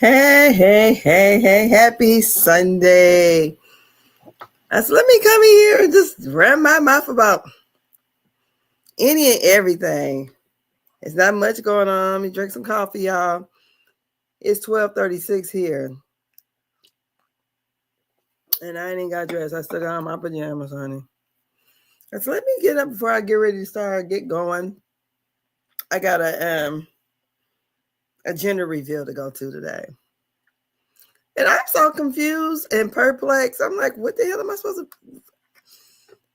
Hey, happy Sunday. I said, let me come in here and just run my mouth about any and everything. It's not much going on. Let me drink some coffee, y'all. It's 12:36 here. And I ain't even got dressed. I still got on my pajamas, honey. I said, let me get up before I get ready to get going. I got a gender reveal to go to today. And I'm so confused and perplexed. I'm like, what the hell am I supposed to...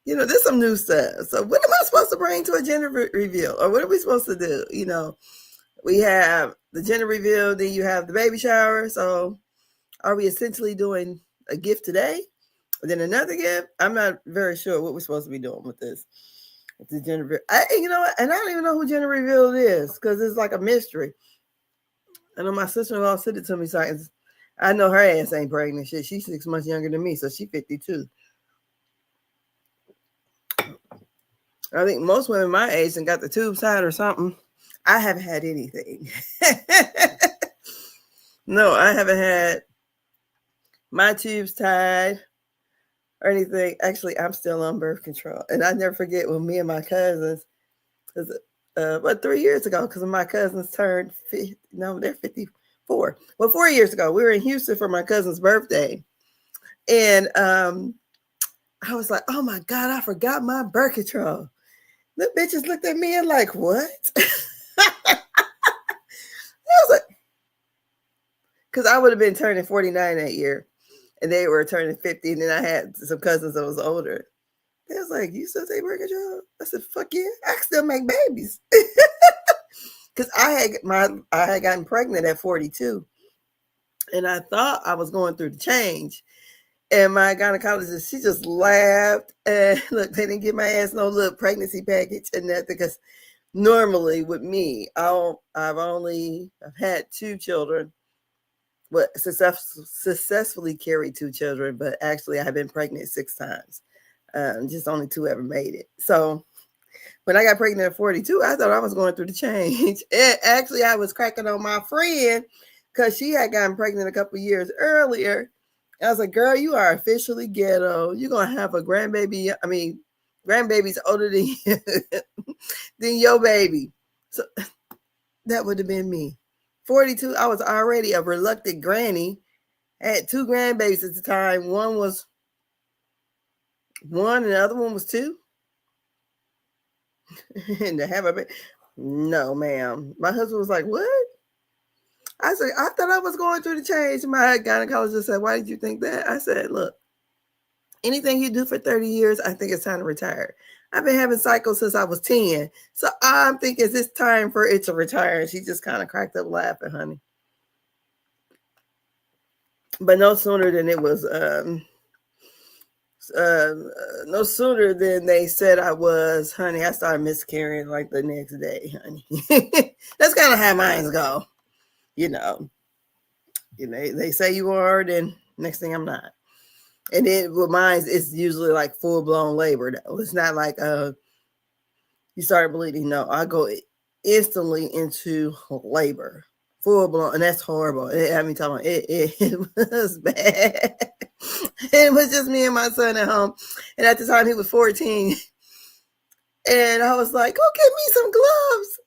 There's some new stuff. So what am I supposed to bring to a gender reveal? Or what are we supposed to do? We have the gender reveal, then you have the baby shower. So are we essentially doing a gift today? And then another gift? I'm not very sure what we're supposed to be doing with this. With the gender reveal. And I don't even know who gender reveal is because it's like a mystery. I know my sister-in-law said it to me, so I know her ass ain't pregnant. Shit, she's 6 months younger than me, so she's 52. I think most women my age and got the tubes tied or something. I haven't had anything. No, I haven't had my tubes tied or anything. Actually, I'm still on birth control. And I never forget when me and my cousins, 3 years ago, because my cousins turned, they're 54. Well, 4 years ago, we were in Houston for my cousin's birthday. And I was like, oh my God, I forgot my birth control. The bitches looked at me and like, what? I was like, because I would have been turning 49 that year, and they were turning 50, and then I had some cousins that was older. They was like, you still take birth control? I said, fuck yeah, I can still make babies. Because I had gotten pregnant at 42, and I thought I was going through the change. And my gynecologist, she just laughed. And look, they didn't give my ass no little pregnancy package and nothing, because normally with me, I've had 2 children, but successfully carried 2 children, but actually I've been pregnant 6 times. Just only 2 ever made it. So when I got pregnant at 42, I thought I was going through the change. And actually, I was cracking on my friend because she had gotten pregnant a couple years earlier. I was like, girl, you are officially ghetto. You're going to have a grandbaby's older than you, than your baby. So that would have been me. 42, I was already a reluctant granny. I had 2 grandbabies at the time. One was 1 and the other one was 2. And to have a baby. No, ma'am. My husband was like, what? I said, I thought I was going through the change. My gynecologist said, why did you think that? I said, look, anything you do for 30 years, I think it's time to retire. I've been having cycles since I was 10. So I'm thinking it's time for it to retire. And she just kind of cracked up laughing, honey. But no sooner than it was, no sooner than they said I was, honey, I started miscarrying like the next day, honey. That's kind of how mine go. They say you are, then next thing I'm not. And then with mine, it's usually like full blown labor though. It's not like you start bleeding. No, I go instantly into labor, full blown, and that's horrible. It was bad. It was just me and my son at home, and at the time he was 14, and I was like, "Go get me some gloves."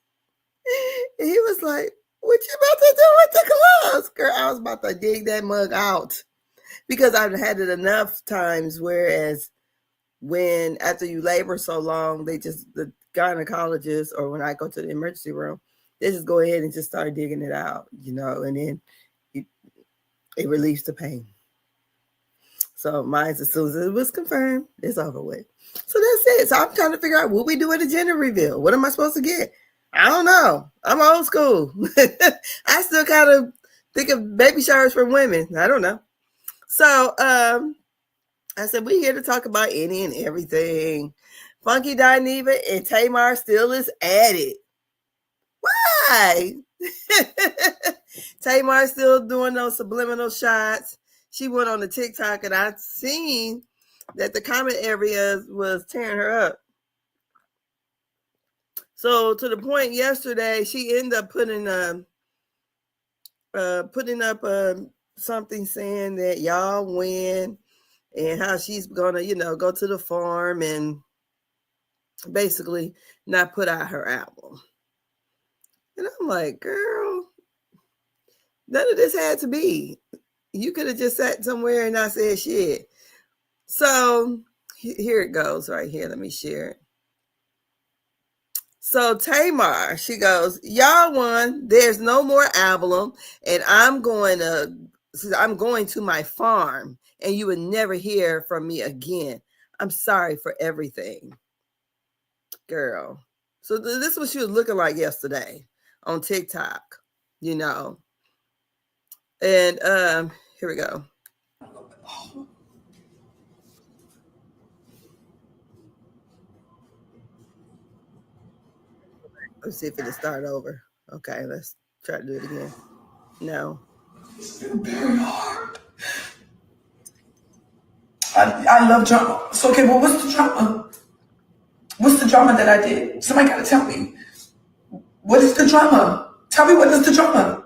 And he was like, what you about to do with the gloves? Girl, I was about to dig that mug out because I've had it enough times, whereas when after you labor so long, the gynecologist, or when I go to the emergency room, they just go ahead and just start digging it out, and then it relieves the pain. So mine's, as soon as it was confirmed, it's over with. So that's it. So I'm trying to figure out what we do at a gender reveal. What am I supposed to get? I don't know. I'm old school. I still kind of think of baby showers for women. I don't know. So I said, we're here to talk about any and everything. Funky Dineva and Tamar still is at it. Why? Tamar still doing those subliminal shots. She went on the TikTok, and I've seen that the comment area was tearing her up. So to the point yesterday, she ended up putting putting up something saying that y'all win and how she's gonna, go to the farm and basically not put out her album. And I'm like, girl, none of this had to be. You could have just sat somewhere and not said shit. So here it goes right here. Let me share it. So Tamar, she goes, y'all won. There's no more album, and I'm going to my farm, and you would never hear from me again. I'm sorry for everything, girl. So this is what she was looking like yesterday on TikTok, And here we go. Let's see if it'll start over. Okay, let's try to do it again. No. It's been very hard. I love drama. So, okay, well, what's the drama? What's the drama that I did? Somebody got to tell me. What is the drama? Tell me what is the drama?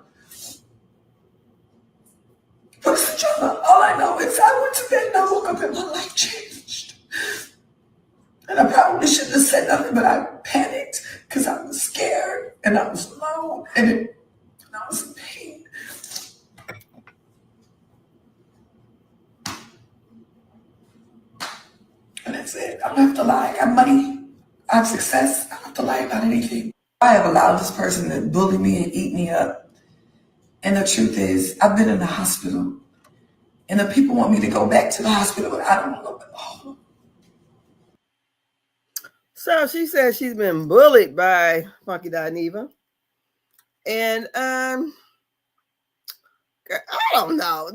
What is the drama? All I know is I went to bed and I woke up and my life changed. And I probably shouldn't have said nothing, but I panicked because I was scared and I was alone and I was in pain. And that's it. I don't have to lie. I got money. I have success. I don't have to lie about anything. I have allowed this person to bully me and eat me up. And the truth is, I've been in the hospital. And the people want me to go back to the hospital, but I don't want to go back. Oh. So she says she's been bullied by Funky Dineva. And I don't know.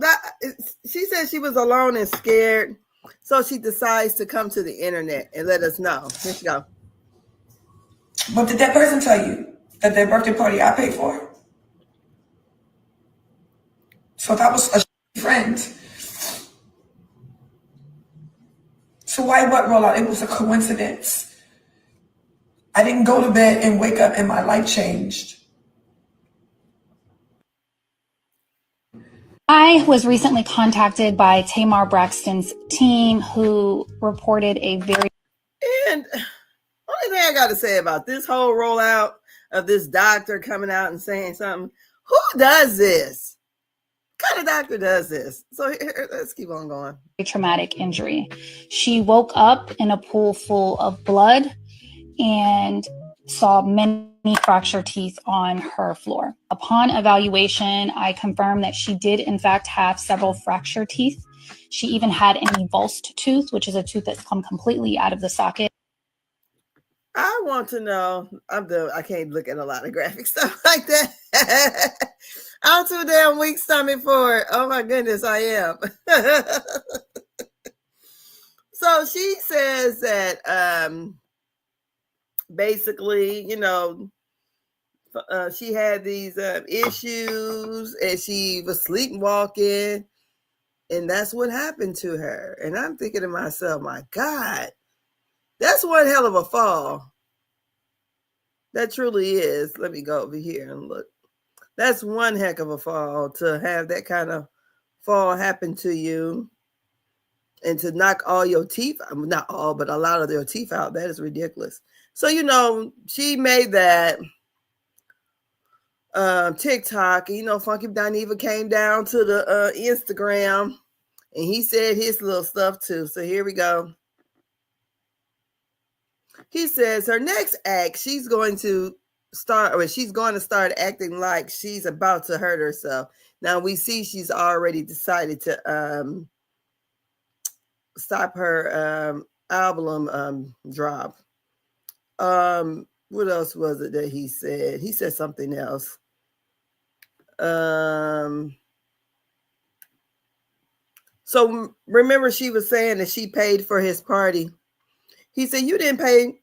She said she was alone and scared. So she decides to come to the internet and let us know. Here she go. But did that person tell you that their birthday party I paid for? So if I was a friend, so why what roll out? It was a coincidence. I didn't go to bed and wake up and my life changed. I was recently contacted by Tamar Braxton's team, who reported a very... And only thing I got to say about this whole rollout of this doctor coming out and saying something, who does this? What kind of doctor does this? So here, let's keep on going. Traumatic injury. She woke up in a pool full of blood and saw many fractured teeth on her floor. Upon evaluation, I confirmed that she did in fact have several fractured teeth. She even had an avulsed tooth, which is a tooth that's come completely out of the socket. I want to know, I can't look at a lot of graphic stuff like that. I'm too damn weak stomach for it. Oh my goodness, I am. So she says that basically, she had these issues and she was sleepwalking, and that's what happened to her. And I'm thinking to myself, my God, that's one hell of a fall. That truly is. Let me go over here and look. That's one heck of a fall, to have that kind of fall happen to you and to knock all your teeth, not all, but a lot of their teeth out. That is ridiculous. So, she made that TikTok. Funky Dineva came down to the Instagram and he said his little stuff too. So here we go. He says her next act, she's going to start acting like she's about to hurt herself. Now we see she's already decided to stop her album drop. What else was it that he said? He said something else. So remember, she was saying that she paid for his party. He said, you didn't pay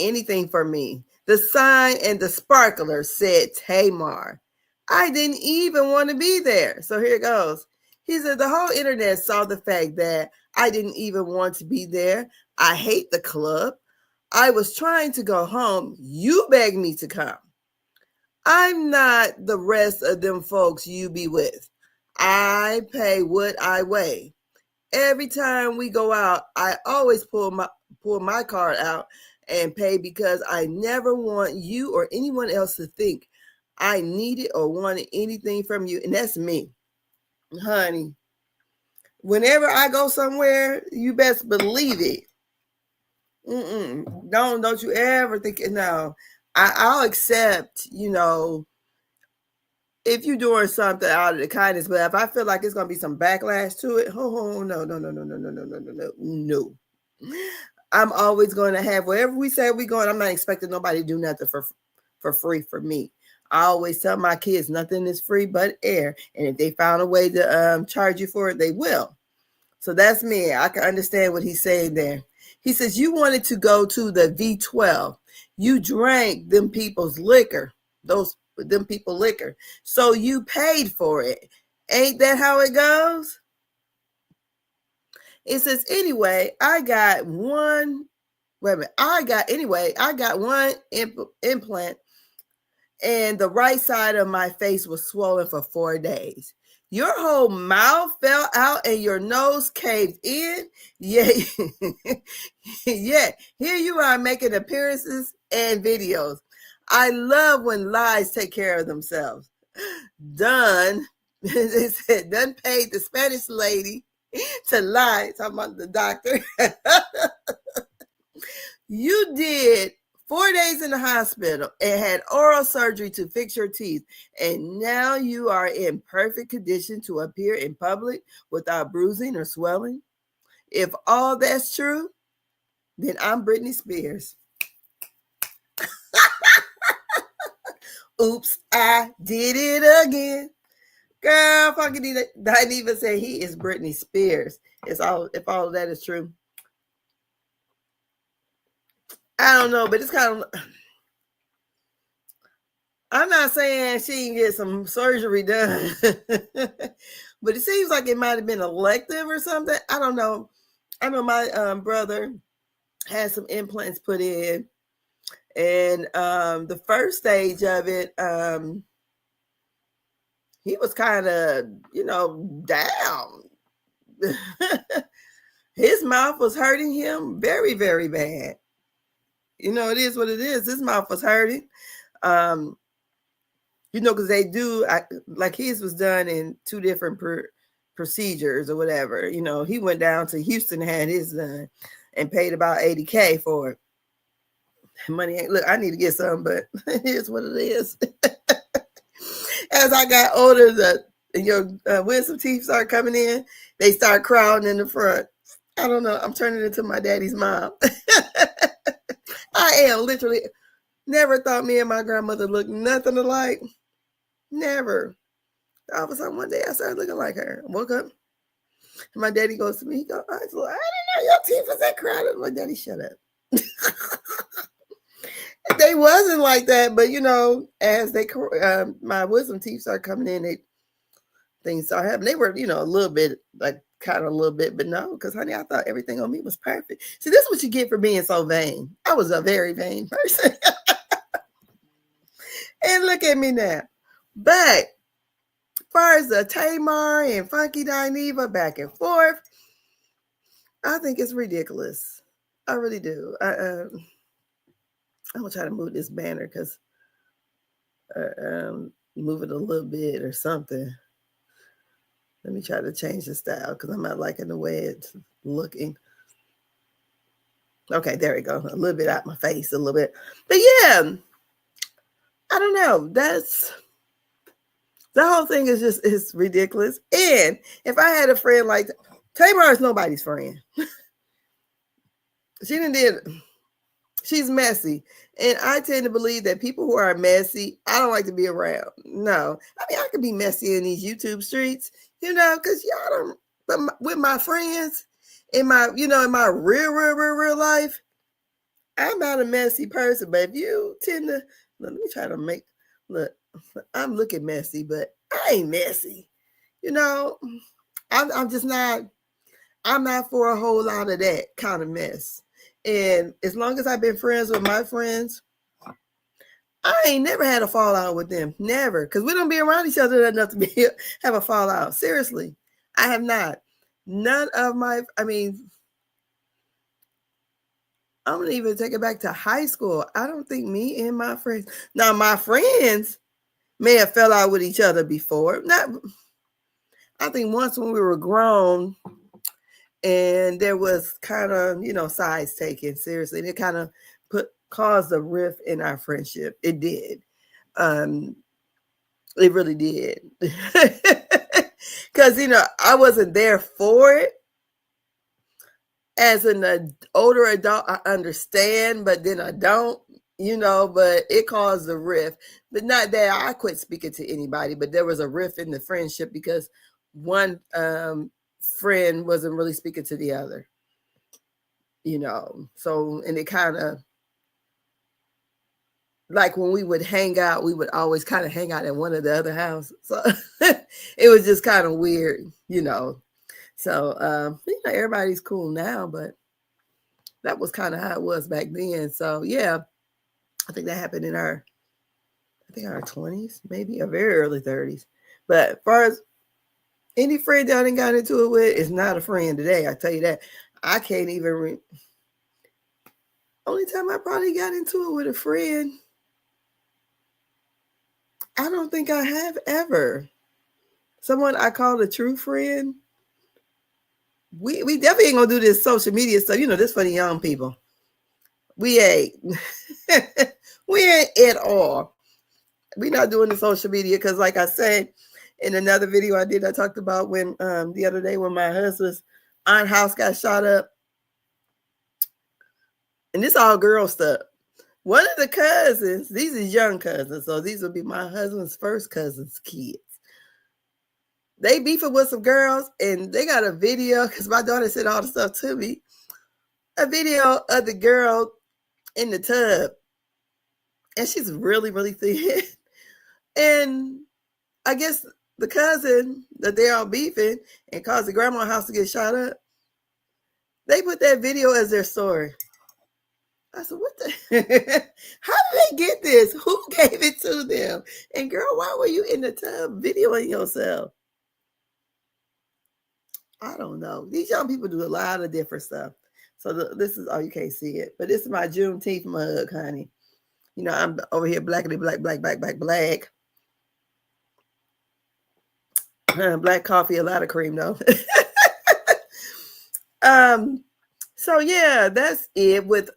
anything for me. The sign and the sparkler said Tamar. I didn't even want to be there. So here it goes. He said, the whole internet saw the fact that I didn't even want to be there. I hate the club. I was trying to go home. You begged me to come. I'm not the rest of them folks you be with. I pay what I weigh. Every time we go out, I always pull my card out and pay because I never want you or anyone else to think I needed or wanted anything from you. And that's me, honey. Whenever I go somewhere, you best believe it. Don't you ever think no. I'll accept, if you're doing something out of the kindness, but if I feel like it's gonna be some backlash to it, no. I'm always going to have wherever we say we're going. I'm not expecting nobody to do nothing for free for me. I always tell my kids nothing is free but air, and if they found a way to charge you for it, they will. So that's me. I can understand what he's saying there. He says you wanted to go to the V12. You drank them people's liquor. Them people liquor. So you paid for it. Ain't that how it goes? It says, anyway, I got one implant and the right side of my face was swollen for 4 days. Your whole mouth fell out and your nose caved in. Yeah. Yeah. Here you are making appearances and videos. I love when lies take care of themselves. Done. They said, done paid the Spanish lady to lie. Talking about the doctor. You did 4 days in the hospital and had oral surgery to fix your teeth. And now you are in perfect condition to appear in public without bruising or swelling. If all that's true, then I'm Britney Spears. Oops, I did it again. Girl, Funky Dineva said he is Britney Spears. If all of that is true. I don't know, but it's kind of... I'm not saying she can get some surgery done, but it seems like it might have been elective or something. I don't know. I know my brother had some implants put in, and the first stage of it, he was kind of, down. His mouth was hurting him very, very bad. It is what it is. His mouth was hurting. Because they do, like his was done in 2 different procedures or whatever. He went down to Houston and had his done and paid about $80K for it. Money ain't, look, I need to get some, but here's what it is. As I got older, wisdom teeth start coming in, they start crowding in the front. I don't know. I'm turning into my daddy's mom. I am literally, never thought me and my grandmother looked nothing alike. Never. All of a sudden, one day I started looking like her. I woke up, and my daddy goes to me. He goes, I didn't know your teeth was that crowded. My daddy, shut up. They wasn't like that, but as they my wisdom teeth started coming in, things started happening. They were, a little bit, like kind of a little bit, but no, because honey, I thought everything on me was perfect. See, this is what you get for being so vain. I was a very vain person. And look at me now. But as far as the Tamar and Funky Dineva back and forth, I think it's ridiculous. I really do. I'm gonna try to move this banner because move it a little bit or something. Let me try to change the style because I'm not liking the way it's looking. Okay, there we go. A little bit out my face, a little bit. But yeah, I don't know. The whole thing is ridiculous. And if I had a friend like Tamar is nobody's friend. She's messy. And I tend to believe that people who are messy, I don't like to be around. No. I mean, I could be messy in these YouTube streets, because y'all don't, but with my friends, in my real life, I'm not a messy person. But if you tend to, let me try to look, I'm looking messy, but I ain't messy. I'm just not, I'm not for a whole lot of that kind of mess. And as long as I've been friends with my friends, I ain't never had a fallout with them. Never. Because we don't be around each other enough to be have a fallout. Seriously. I have not. None of my, I mean, I'm going to even take it back to high school. I don't think me and my friends, now my friends may have fell out with each other before. Not, I think once when we were grown and there was kind of, you know, sides taken seriously. And it kind of caused a rift in our friendship. It did. It really did. Because, you know, I wasn't there for it. As an older adult, I understand, but then I don't, you know, but it caused a rift. But not that I quit speaking to anybody, but there was a rift in the friendship because one friend wasn't really speaking to the other, you know. So, and it kind of, like when we would hang out, we would always kind of hang out in one of the other houses. So it was just kind of weird, you know. So, you know, everybody's cool now, but that was kind of how it was back then. So, yeah, I think that happened in our 20s, maybe, or very early 30s. But as far as any friend that I didn't got into it with is not a friend today. I tell you that. I can't even only time I probably got into it with a friend, I don't think I have ever. Someone I call a true friend. We definitely ain't gonna do this social media stuff. You know, this for the young people. We ain't. We ain't at all. We're not doing the social media because, like I said in another video I did, I talked about when the other day when my husband's aunt house got shot up. And this all girl stuff. One of the cousins, these are young cousins, so these will be my husband's first cousin's kids. They beefing with some girls, and they got a video, because my daughter sent all the stuff to me, a video of the girl in the tub. And she's really, really thin. And I guess the cousin that they're all beefing and caused the grandma's house to get shot up, they put that video as their story. I said, what the? How did they get this? Who gave it to them? And girl, why were you in the tub videoing yourself? I don't know. These young people do a lot of different stuff. So this is, oh, you can't see it. But this is my Juneteenth mug, honey. You know, I'm over here blackity black. Black coffee, a lot of cream though. So yeah, that's it with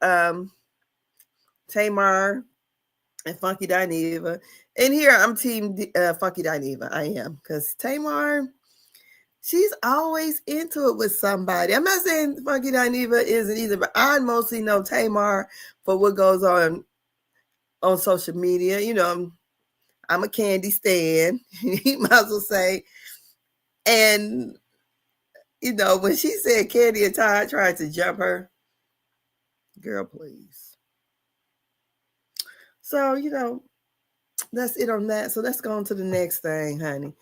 Tamar and Funky Dineva. And here I'm team Funky Dineva. I am, because Tamar, she's always into it with somebody. I'm not saying Funky Dineva isn't either, but I mostly know Tamar for what goes on social media. You know, I'm a Candy stan, you might as well say. And, you know, when she said Candy and Todd tried to jump her, girl, please. So, you know, that's it on that. So let's go on to the next thing, honey.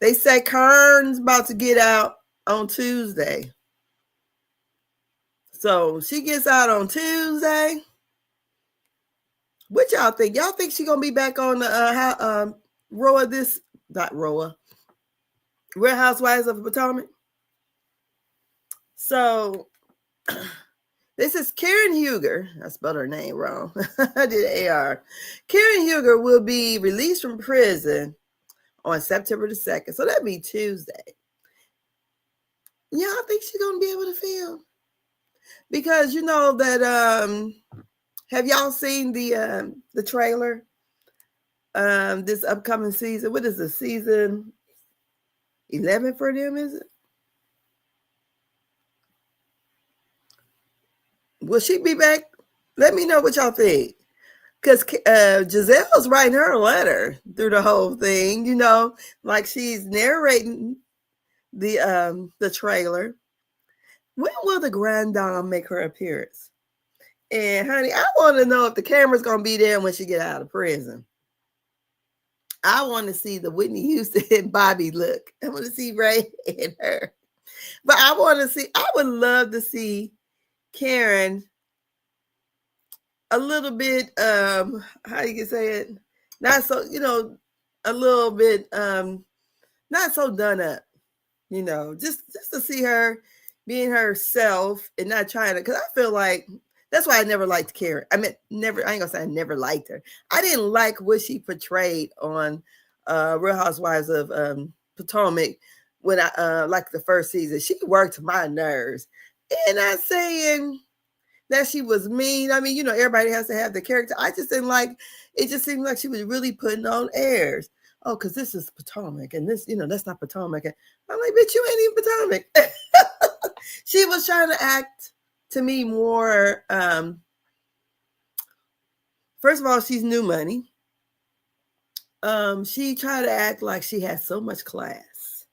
They say Kern's about to get out on Tuesday. So she gets out on Tuesday. What y'all think? Y'all think she's going to be back on the Real Housewives of Potomac? So this is Karen Huger. I spelled her name wrong. I did AR. Karen Huger will be released from prison on September the 2nd. So that'd be Tuesday. Yeah, I think she's going to be able to film. Because you know that, have y'all seen the trailer? This upcoming season. What is the season 11 for them, is it? Will she be back? Let me know what y'all think. Because Giselle's writing her a letter through the whole thing, you know, like she's narrating the trailer. When will the Grand Dame make her appearance? And honey, I want to know if the camera's going to be there when she get out of prison. I want to see the Whitney Houston and Bobby look. I want to see Ray and her. But I would love to see Karen a little bit, how you can say it? Not so, a little bit, not so done up, just to see her being herself and not trying to, because I feel like that's why I never liked Karen. I ain't gonna say I never liked her. I didn't like what she portrayed on Real Housewives of Potomac when I like the first season. She worked my nerves. And not saying that she was mean. I mean, everybody has to have the character. I just didn't like it. Just seemed like she was really putting on airs. Oh, because this is Potomac and this, that's not Potomac. And I'm like, bitch, you ain't even Potomac. She was trying to act to me more. First of all, she's new money. She tried to act like she had so much class.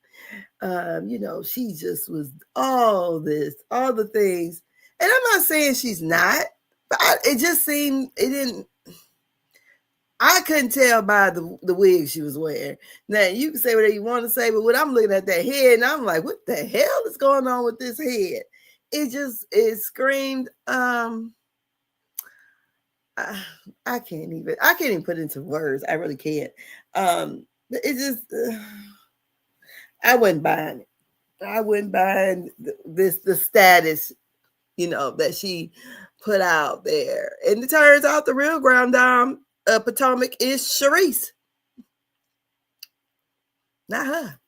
She just was all the things. And I'm not saying she's not, but it just seemed, I couldn't tell by the wig she was wearing. Now, you can say whatever you want to say, but when I'm looking at that head, and I'm like, what the hell is going on with this head? It screamed, I can't even put it into words. I really can't. It just, I wasn't buying it. I wasn't buying the status, that she put out there. And it turns out the real ground down Potomac is Sharice. Not her.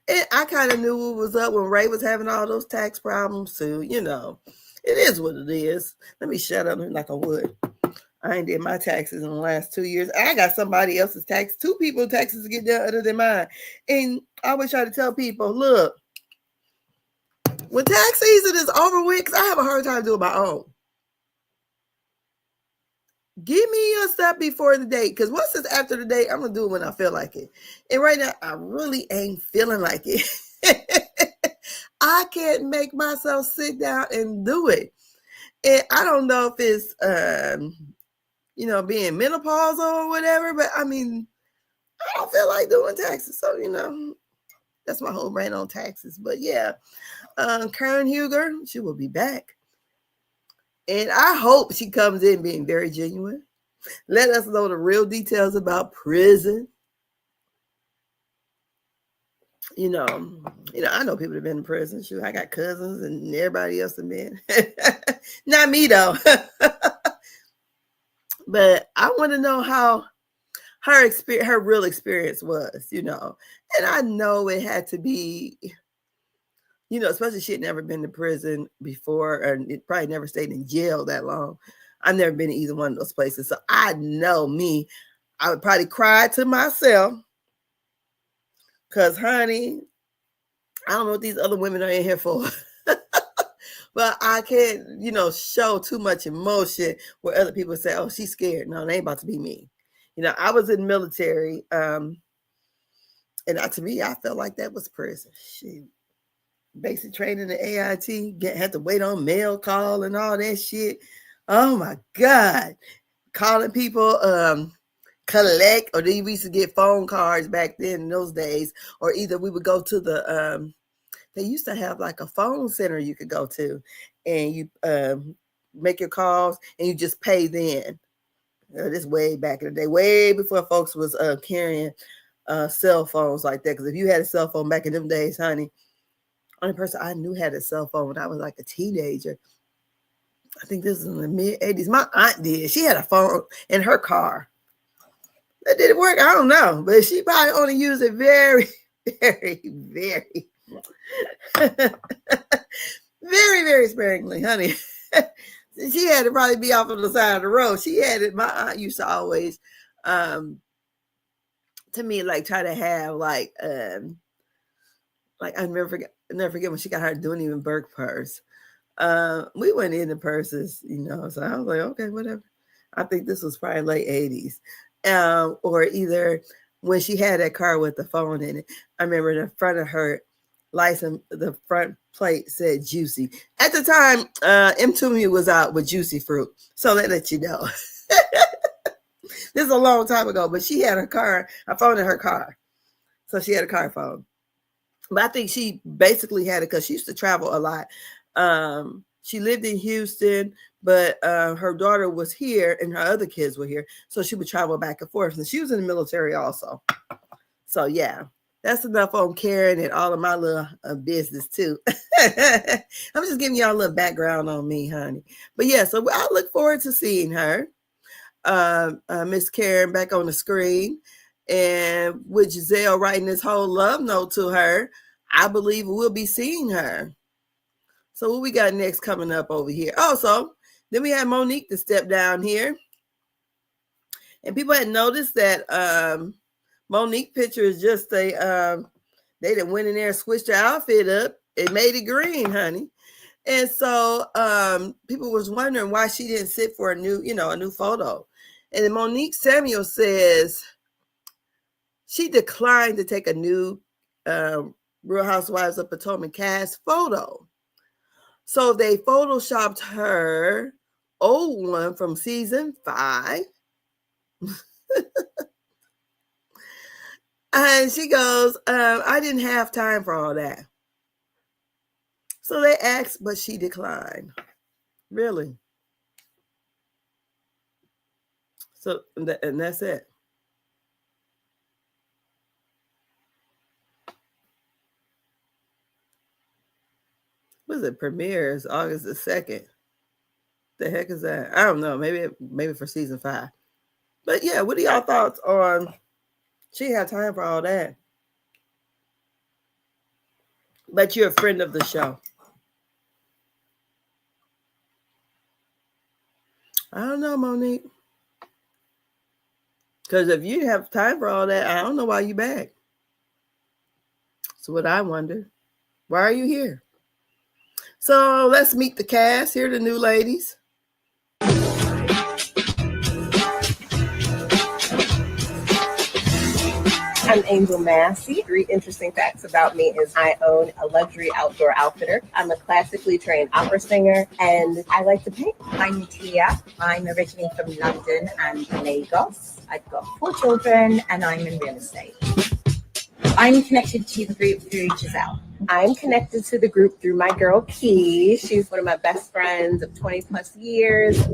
And I kind of knew what was up when Ray was having all those tax problems too. It is what it is. Let me shut up like I would. I ain't did my taxes in the last 2 years. I got somebody else's tax, 2 people's taxes to get done other than mine. And I always try to tell people, look, when tax season is over with, because I have a hard time doing my own. Give me your stuff before the date, because once it's after the date, I'm going to do it when I feel like it. And right now, I really ain't feeling like it. I can't make myself sit down and do it. And I don't know if it's, being menopausal or whatever, but I mean, I don't feel like doing taxes. So, that's my whole rant on taxes. But yeah, Karen Huger, she will be back. And I hope she comes in being very genuine. Let us know the real details about prison. I know people have been in prison. Shoot, I got cousins and everybody else have been. Not me though. But I want to know how her real experience was, And I know it had to be, especially she had never been to prison before, and it probably never stayed in jail that long. I've never been to either one of those places. So I know I would probably cry to myself. Because, honey, I don't know what these other women are in here for. But I can't, show too much emotion where other people say, oh, she's scared. No, it ain't about to be me. I was in the military. And to me, I felt like that was prison. Shoot. Basic training at AIT, had to wait on mail call and all that shit. Oh, my God. Calling people, collect, or we used to get phone cards back then in those days, or either we would go to the they used to have like a phone center you could go to, and you make your calls and you just pay then. This way back in the day, way before folks was carrying cell phones like that. Because if you had a cell phone back in them days, honey, only person I knew had a cell phone when I was like a teenager. I think this was in the mid-'80s. My aunt did. She had a phone in her car. That did it work? I don't know. But she probably only used it very, very, very, very, very sparingly, honey. She had to probably be off on the side of the road. She had it. My aunt used to always, to me, like try to have like I never forget when she got her Dooney purse. We went into purses, so I was like, okay, whatever. I think this was probably late 80s. Or either when she had that car with the phone in it. I remember the front of her license, the front plate said Juicy. At the time, M. Toomey was out with Juicy Fruit. So that let you know. This is a long time ago, but she had a phone in her car. So she had a car phone. But I think she basically had it because she used to travel a lot. She lived in Houston, but her daughter was here and her other kids were here. So she would travel back and forth. And she was in the military also. So, yeah, that's enough on Karen and all of my little business, too. I'm just giving y'all a little background on me, honey. But, yeah, so I look forward to seeing her, Miss Karen, back on the screen. And with Giselle writing this whole love note to her, I believe we'll be seeing her. So what we got next coming up over here? Also, then we had Monique to step down here. And people had noticed that Monique picture is just they done went in there and switched her outfit up. It made it green, honey. And so people was wondering why she didn't sit for a new photo. And then Monique Samuel says she declined to take a new Real Housewives of Potomac cast photo. So they photoshopped her old one from season 5. And she goes, I didn't have time for all that. So they asked, but she declined. Really? So, and that's it. Was it premieres August the 2nd? The heck is that? I don't know. Maybe for season 5. But yeah, what are y'all thoughts on she had time for all that? But you're a friend of the show. I don't know, Monique. Because if you have time for all that, I don't know why you back. That's what I wonder. Why are you here? So let's meet the cast. Here are the new ladies. I'm Angel Massey. 3 interesting facts about me is I own a luxury outdoor outfitter. I'm a classically trained opera singer, and I like to paint. I'm Tia. I'm originally from London and Lagos. I've got 4 children, and I'm in real estate. I'm connected to the group through Giselle. I'm connected to the group through my girl, Key. She's one of my best friends of 20 plus years.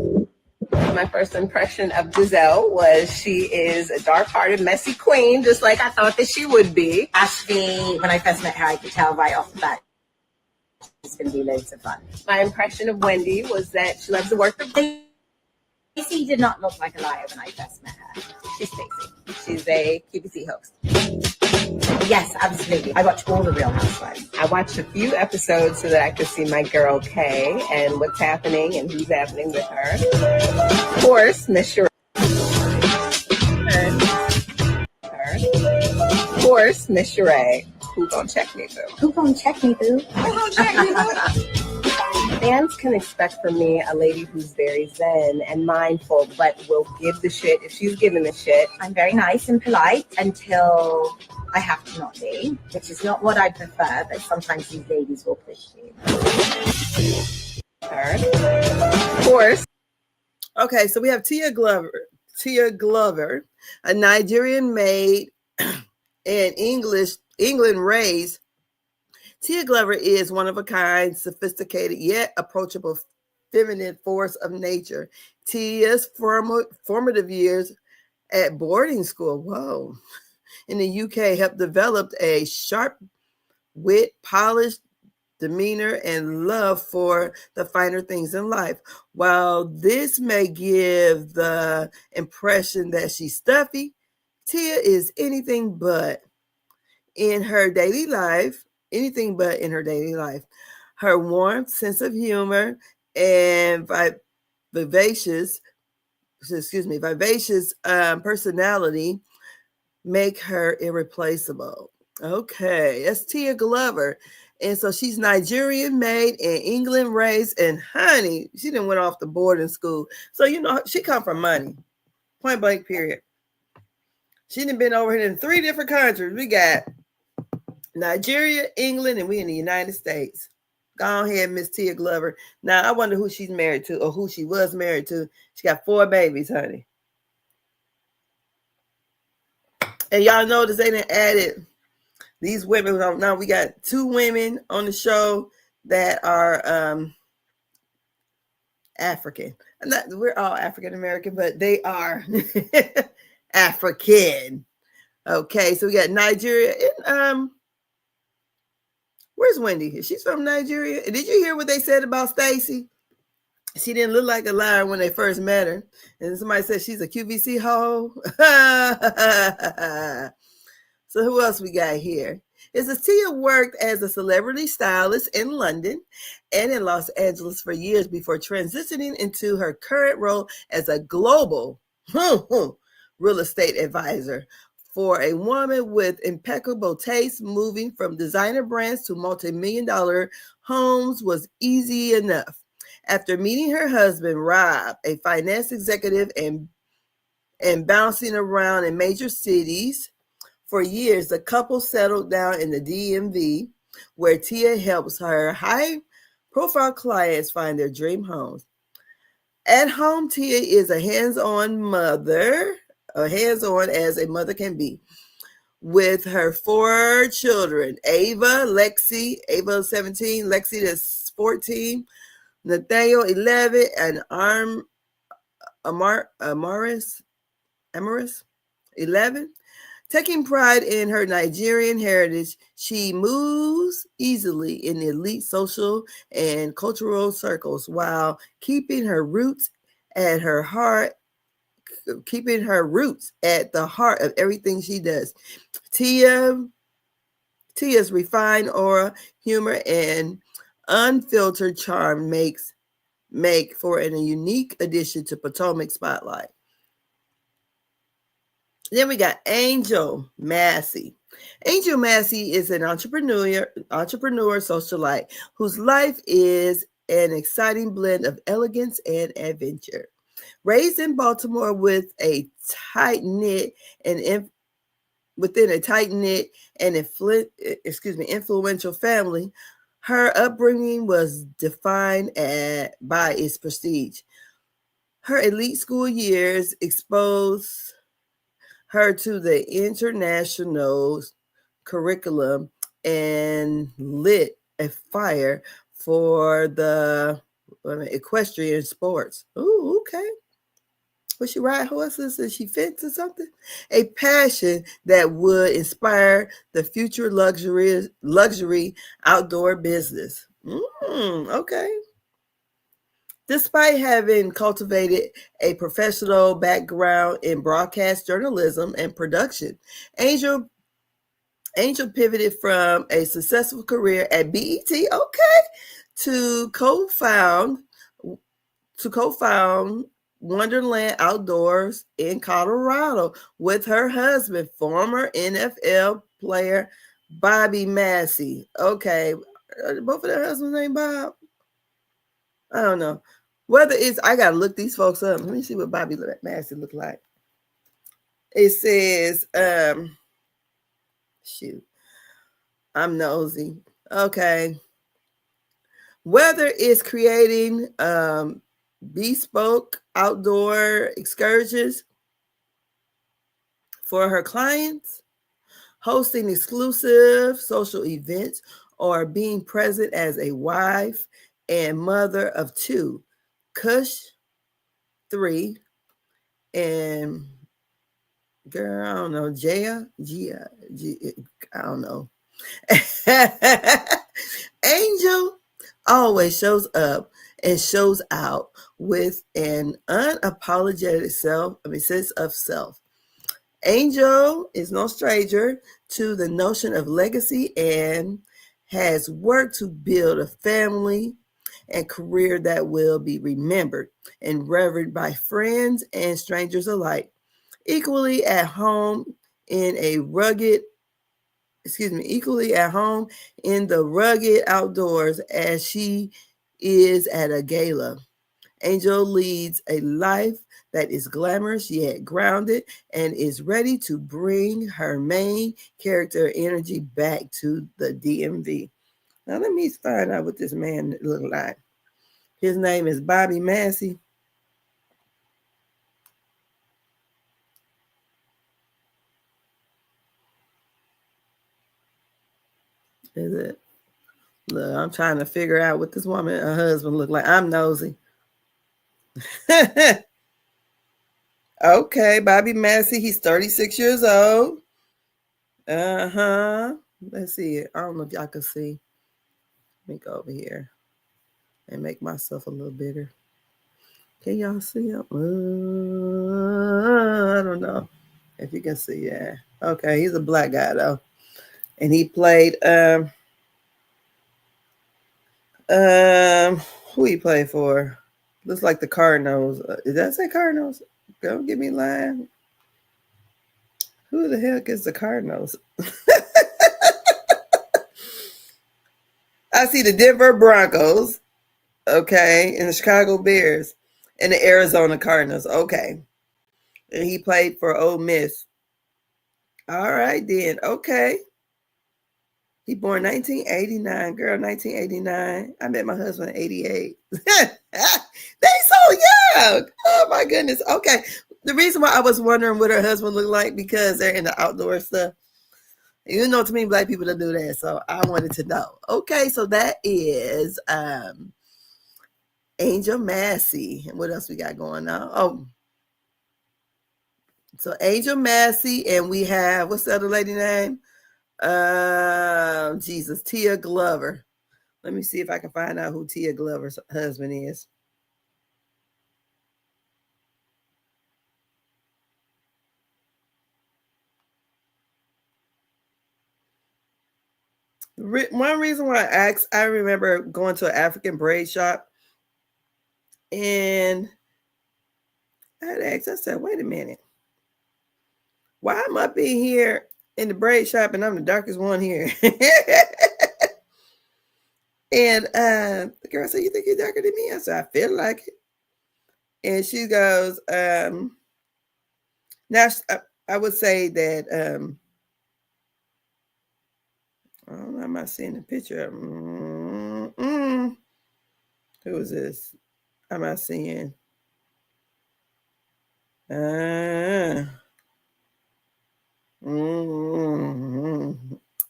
My first impression of Giselle was she is a dark-hearted, messy queen, just like I thought that she would be. Ashley, when I first met her, I could tell right off the bat it's going to be loads of fun. My impression of Wendy was that she loves to work the Stacey did not look like a liar when I first met her. She's Stacey. She's a QVC host. Yes, absolutely. I watch all the Real Housewives. I watched a few episodes so that I could see my girl Kay and what's happening and who's happening with her. Of course, Miss Sheree. Of course, Miss Sheree. Who gonna check me, boo? Who gonna check me, boo? Who gonna check me, boo? Fans can expect from me a lady who's very zen and mindful, but will give the shit if she's giving the shit. I'm very nice and polite until I have to not be, which is not what I prefer, but sometimes these ladies will push you. Of course. Okay, so we have Tia Glover, a Nigerian maid and England raised. Tia Glover is one of a kind, sophisticated, yet approachable feminine force of nature. Tia's formative years at boarding school, in the UK helped develop a sharp wit, polished demeanor, and love for the finer things in life. While this may give the impression that she's stuffy, Tia is anything but in her daily life. Her warmth, sense of humor, and vivacious personality make her irreplaceable. Okay, that's Tia Glover. And so she's Nigerian made and England raised. And honey, she done went off to boarding school. So, she come from money. Point blank, period. She done been over here in 3 different countries. We got Nigeria, England, and we in the United States. Go ahead, Miss Tia Glover. Now, I wonder who she's married to or who she was married to. She got 4 babies, honey. And y'all notice they done added these women. Now we got 2 women on the show that are African. We're all African American, but they are African. Okay, so we got Nigeria. And where's Wendy? She's from Nigeria. Did you hear what they said about Stacy? She didn't look like a liar when they first met her. And somebody said she's a QVC hoe. So who else we got here? Tia worked as a celebrity stylist in London and in Los Angeles for years before transitioning into her current role as a global real estate advisor. For a woman with impeccable taste, moving from designer brands to multi-million-dollar homes was easy enough. After meeting her husband, Rob, a finance executive and bouncing around in major cities for years, the couple settled down in the DMV, where Tia helps her high-profile clients find their dream homes. At home, Tia is a hands-on mother, hands-on as a mother can be, with her 4 children, Ava 17, Lexi is 14, Nathaniel 11, and Amaris 11. Taking pride in her Nigerian heritage, she moves easily in elite social and cultural circles while keeping her roots at the heart of everything she does. Tia's refined aura, humor, and unfiltered charm make for a unique addition to Potomac Spotlight. Then we got Angel Massey. Angel Massey is an entrepreneur socialite whose life is an exciting blend of elegance and adventure. Raised in Baltimore within a tight-knit and influential family, her upbringing was defined by its prestige. Her elite school years exposed her to the international curriculum and lit a fire for the equestrian sports. Ooh, okay. Was she ride horses and she fence or something? A passion that would inspire the future luxury outdoor business. Okay. Despite having cultivated a professional background in broadcast journalism and production, Angel pivoted from a successful career at BET, to co-found Wonderland Outdoors in Colorado with her husband, former NFL player Bobby Massey. Okay, both of their husbands' name Bob? I don't know. Whether it's, I gotta look these folks up. Let me see what Bobby Massey look like. It says, shoot, I'm nosy. Okay. Whether it's creating bespoke outdoor excursions for her clients, hosting exclusive social events, or being present as a wife and mother of 2, Kush 3, and girl, I don't know, Gia, I don't know. Angel always shows up and shows out with an unapologetic sense of self. Angel is no stranger to the notion of legacy and has worked to build a family and career that will be remembered and revered by friends and strangers alike. Equally at home in the rugged outdoors as she is at a gala. Angel leads a life that is glamorous yet grounded and is ready to bring her main character energy back to the DMV. Now let me find out what this man look like. His name is Bobby Massey. Is it? Look, I'm trying to figure out what this woman, her husband look like. I'm nosy. Okay, Bobby Massey. He's 36 years old. Let's see. I don't know if y'all can see. Let me go over here and make myself a little bigger. Can y'all see him? I don't know if you can see. Yeah. Okay, he's a black guy though, and he played. Who he played for? Looks like the Cardinals. Did that say Cardinals? Don't give me lying. Who the heck is the Cardinals? I see the Denver Broncos, okay, and the Chicago Bears, and the Arizona Cardinals, okay. And he played for Ole Miss. All right, then, okay. He born 1989, girl, 1989. I met my husband in 88. They so young. Oh, my goodness. Okay. The reason why I was wondering what her husband looked like, because they're in the outdoor stuff. You know, to me, black people don't do that. So I wanted to know. Okay, so that is Angel Massey. And what else we got going on? Oh, so Angel Massey, and we have, what's the other lady name? Jesus, Tia Glover. Let me see if I can find out who Tia Glover's husband is. One reason why I asked, I remember going to an African braid shop, and I had asked, I said, wait a minute. Why am I being here in the braid shop and I'm the darkest one here? And the girl said, you think you're darker than me? I said, I feel like it. And she goes, now I would say that, I don't know, am I seeing the picture? Who is this? Am I seeing? I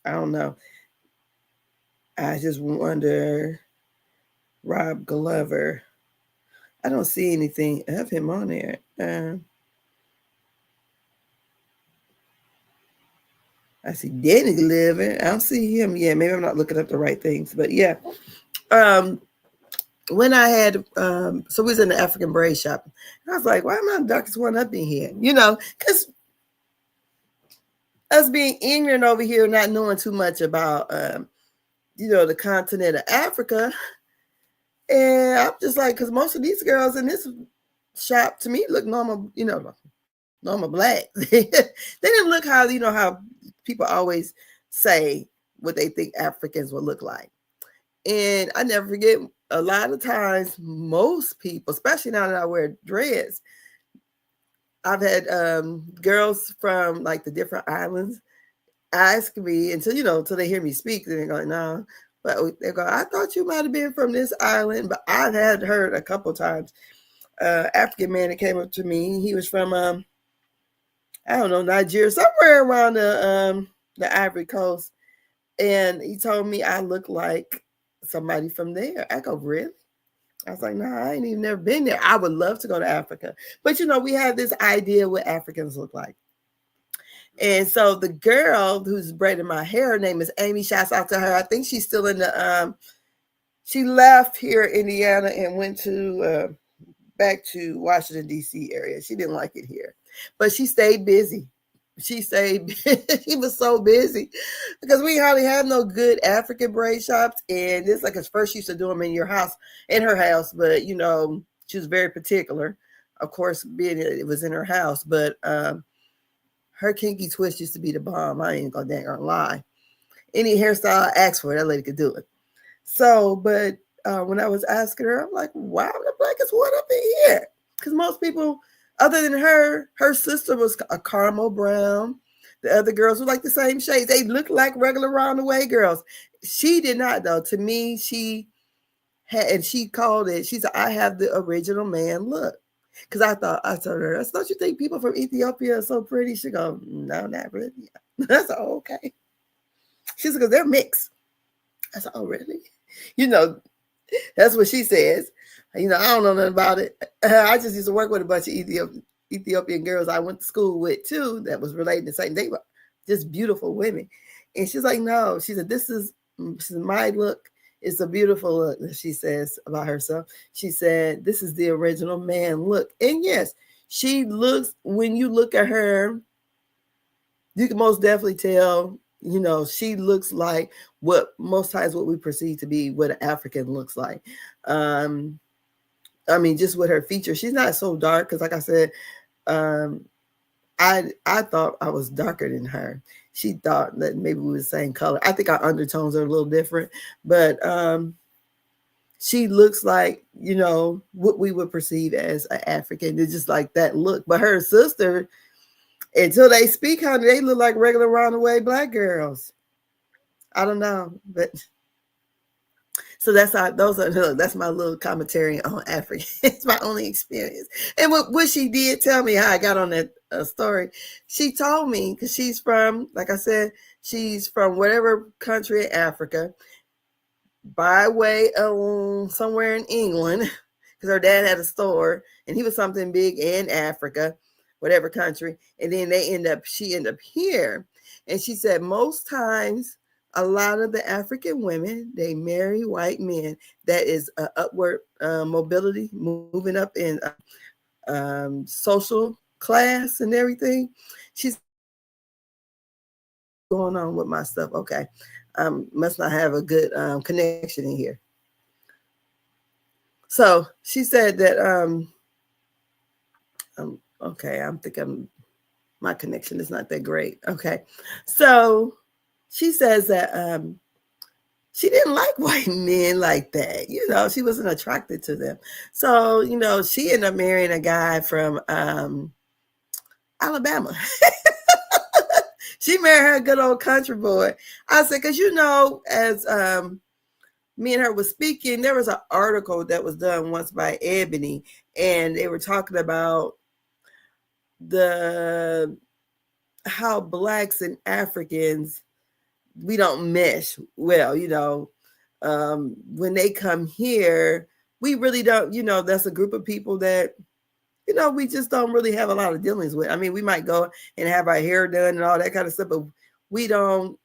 don't know. I just wonder. Rob Glover. I don't see anything of him on there. I see Danny Glover. I don't see him yet. Maybe I'm not looking up the right things, but yeah. When I had, so we was in the African braid shop, and I was like, why am I the darkest one up in here? You know, because us being ignorant over here, not knowing too much about, the continent of Africa. And I'm just like, because most of these girls in this shop to me look normal, normal black. They didn't look how, how people always say what they think Africans will look like. And I never forget, a lot of times, most people, especially now that I wear dreads, I've had girls from like the different islands ask me until they hear me speak, then they're going, no. But they go, I thought you might have been from this island, but I've had heard a couple times. African man that came up to me. He was from I don't know, Nigeria, somewhere around the Ivory Coast, and he told me I look like somebody from there. I go, really? I was like, no, I ain't even never been there. I would love to go to Africa, but we have this idea what Africans look like. And so the girl who's braiding my hair, her name is Amy. Shouts out to her. I think she's still in the. She left here in Indiana and went to back to Washington D.C. area. She didn't like it here, but she stayed busy. She was so busy because we hardly have no good African braid shops, and this like his first used to do them in her house, but she was very particular. Of course, being it was in her house, but her kinky twist used to be the bomb. I ain't gonna lie. Any hairstyle I asked for, that lady could do it. So, but when I was asking her, I'm like, why am the blackest one up in here? Because most people, other than her sister was a caramel brown. The other girls were like the same shades. They looked like regular round the way girls. She did not, though. To me, she had, and she called it, she said, I have the original man look. Because I told her, don't you think people from Ethiopia are so pretty? She go, no, not really. I said, oh, okay. She said, because they're mixed. I said, oh, really? That's what she says. I don't know nothing about it. I just used to work with a bunch of Ethiopian girls I went to school with too that was related to Satan. They were just beautiful women. And she's like, no, she said, this is my look. It's a beautiful look, she says about herself. She said, this is the original man look. And yes, she looks, when you look at her, you can most definitely tell, she looks like what most times what we perceive to be what an African looks like. Just with her features, she's not so dark because, like I said, I thought I was darker than her. She thought that maybe we were the same color. I think our undertones are a little different, but she looks like, what we would perceive as an African. It's just like that look. But her sister, until they speak, honey, they look like regular roundaway Black girls. I don't know, but so that's my little commentary on Africa. It's my only experience. And what she did tell me how I got on that story, she told me, because she's from, like I said, she's from whatever country in Africa, by way of somewhere in England, because her dad had a store and he was something big in Africa, whatever country. And then she ended up here. And she said most times, a lot of the African women, they marry white men. That is upward mobility, moving up in social class and everything. She's going on with my stuff. Okay. Must not have a good connection in here. So she said that, okay, I'm thinking my connection is not that great. Okay. So she says that she didn't like white men like that. She wasn't attracted to them. So, she ended up marrying a guy from Alabama. She married her good old country boy. I said, because, as me and her was speaking, there was an article that was done once by Ebony, and they were talking about how Blacks and Africans, we don't mesh well, when they come here, we really don't, that's a group of people that, we just don't really have a lot of dealings with. I mean, we might go and have our hair done and all that kind of stuff, but we don't,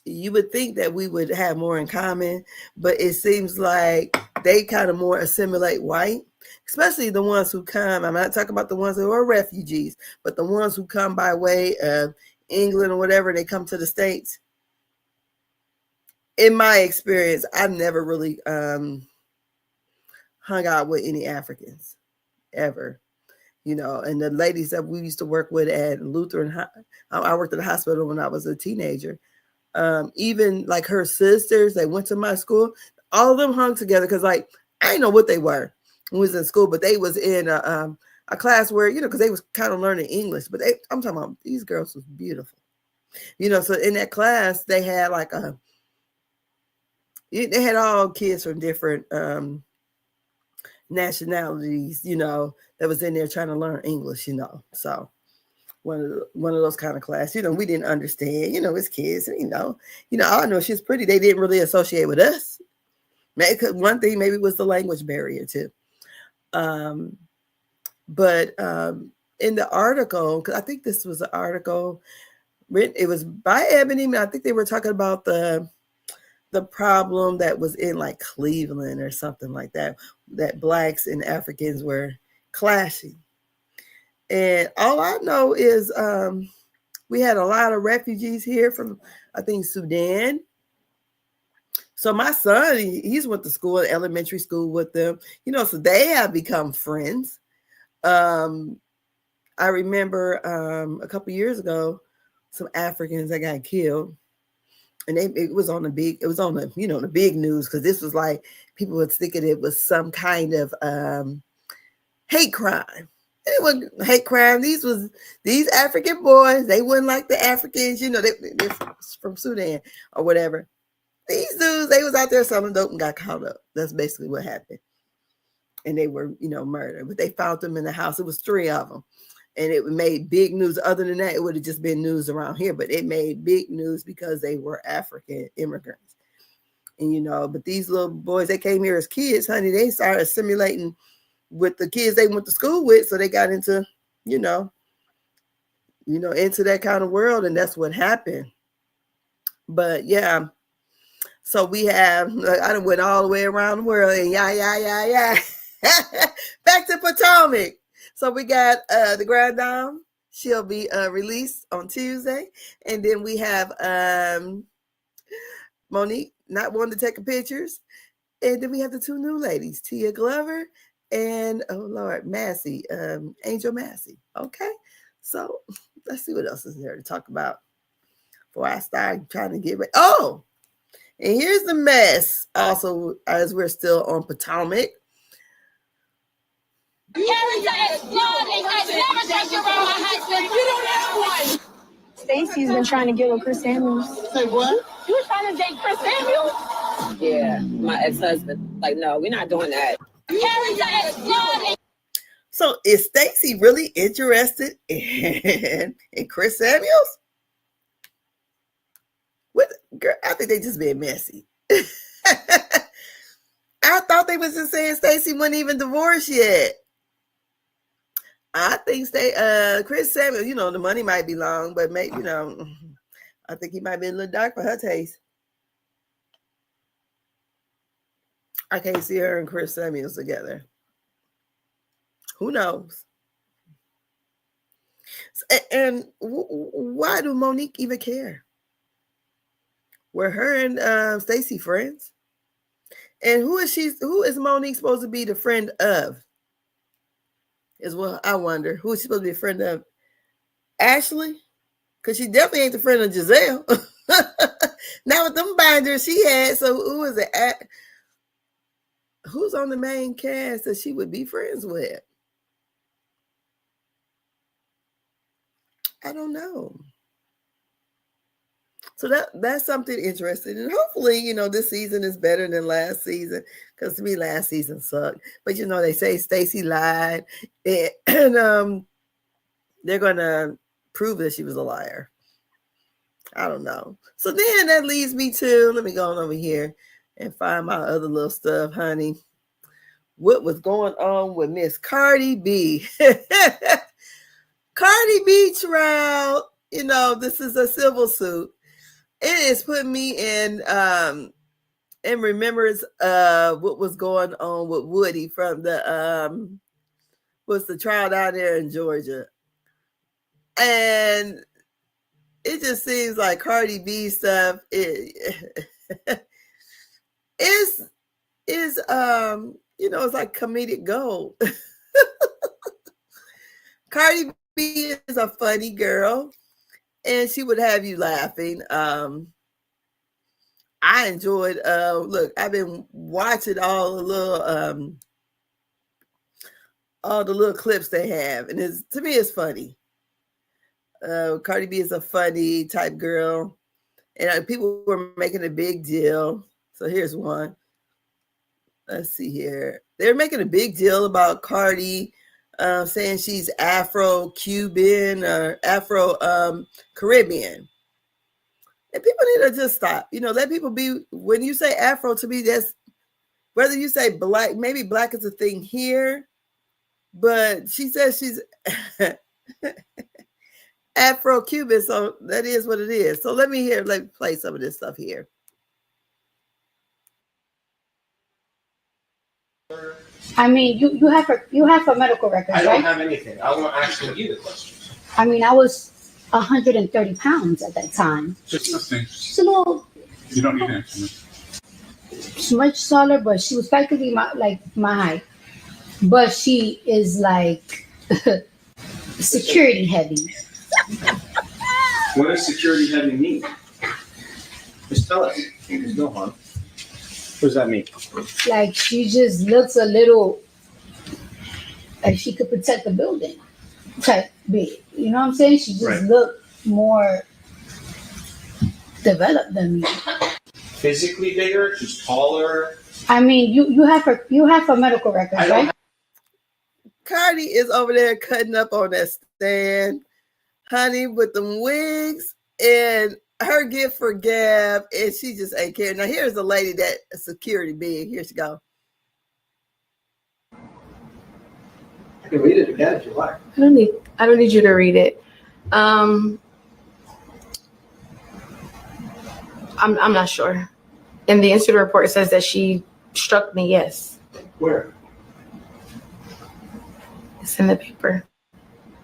you would think that we would have more in common, but it seems like they kind of more assimilate white, especially the ones who come. I'm not talking about the ones who are refugees, but the ones who come by way of England or whatever, they come to the States. In my experience, I've never really hung out with any Africans ever, and the ladies that we used to work with at Lutheran, I worked at the hospital when I was a teenager. Even like her sisters, they went to my school, all of them hung together because I didn't know what they were when we was in school, but they was in a class where, because they was kind of learning English, but I'm talking about these girls was beautiful. So in that class, they had they had all kids from different nationalities, that was in there trying to learn English, So one of those kind of class, we didn't understand, as kids, and, all I know, she's pretty. They didn't really associate with us. One thing maybe was the language barrier too. But in the article, because I think this was an article written, it was by Ebony, and I think they were talking about the problem that was in like Cleveland or something like that Blacks and Africans were clashing. And all I know is we had a lot of refugees here from, I think, Sudan. So my son, he's went to school, elementary school with them, so they have become friends. I remember a couple years ago, some Africans that got killed. And it was on the big news, because this was like people were thinking it was some kind of hate crime. It wasn't hate crime. These African boys, they weren't like the Africans, they're from Sudan or whatever. These dudes, they was out there selling dope and got caught up. That's basically what happened. And they were, murdered. But they found them in the house. It was 3 of them. And it made big news. Other than that, it would have just been news around here. But it made big news because they were African immigrants. And, but these little boys, they came here as kids, honey, they started assimilating with the kids they went to school with. So they got into, into that kind of world. And that's what happened. But yeah. So we have, I done went all the way around the world and yeah. Back to Potomac. So we got the Grand Dame. She'll be released on Tuesday. And then we have Monique not wanting to take pictures. And then we have the two new ladies, Tia Glover and, oh Lord, Massey, Angel Massey. Okay. So let's see what else is there to talk about before I start trying to get ready. Oh, and here's the mess. Also, as we're still on Potomac. Stacy's been trying to get with Chris Samuels. Say what? You were trying to date Chris Samuels? Yeah, my ex-husband. Like, no, we're not doing that. So is Stacy really interested in Chris Samuels? Girl, I think they just being messy. I thought they was just saying Stacy wasn't even divorced yet. I think Chris Samuel, the money might be long, but maybe, I think he might be a little dark for her taste. I can't see her and Chris Samuels together. Who knows? And why do Monique even care? Were her and Stacy friends? And who is Monique supposed to be the friend of? Is what I wonder. Who is she supposed to be a friend of? Ashley? Because she definitely ain't the friend of Giselle. Now with them binders she had, so who is it? Who's on the main cast that she would be friends with? I don't know. So that's something interesting. And hopefully, this season is better than last season. Because to me, last season sucked. But they say Stacy lied. And they're gonna prove that she was a liar. I don't know. So then that leads me to, let me go on over here and find my other little stuff, honey. What was going on with Miss Cardi B? Cardi B trial, this is a civil suit. It is putting me in remembrance of what was going on with Woody from the trial down there in Georgia. And it just seems like Cardi B stuff is it's like comedic gold. Cardi B is a funny girl. And she would have you laughing. I enjoyed, I've been watching all the little clips they have. And to me, it's funny. Cardi B is a funny type girl. And people were making a big deal. So here's one. Let's see here. They're making a big deal about Cardi saying she's Afro-Cuban or Afro-Caribbean. And people need to just stop. Let people be. When you say Afro, to me, that's whether you say black, maybe black is a thing here, but she says she's Afro-Cuban, so that is what it is. So let me play some of this stuff here. I mean, you have a medical record, right? I don't have anything. I won't ask you the questions. I mean, I was 130 pounds at that time. Just listening. She's a little. You don't need to answer me. She's much taller, but she was practically my height. But she is like security heavy. What does security heavy mean? Just tell us. Just go on. What does that mean? Like she just looks a little like she could protect the building type big. You know what I'm saying? She just looked more developed than me. Physically bigger? She's taller? I mean, you have a medical record, right? Cardi is over there cutting up on that stand, honey, with them wigs. And her gift for Gab, and she just ain't care. Now here's a lady that security big. Here she go. I can read it again if you like. I don't need you to read it. I'm not sure. And the incident report says that she struck me, yes. Where? It's in the paper.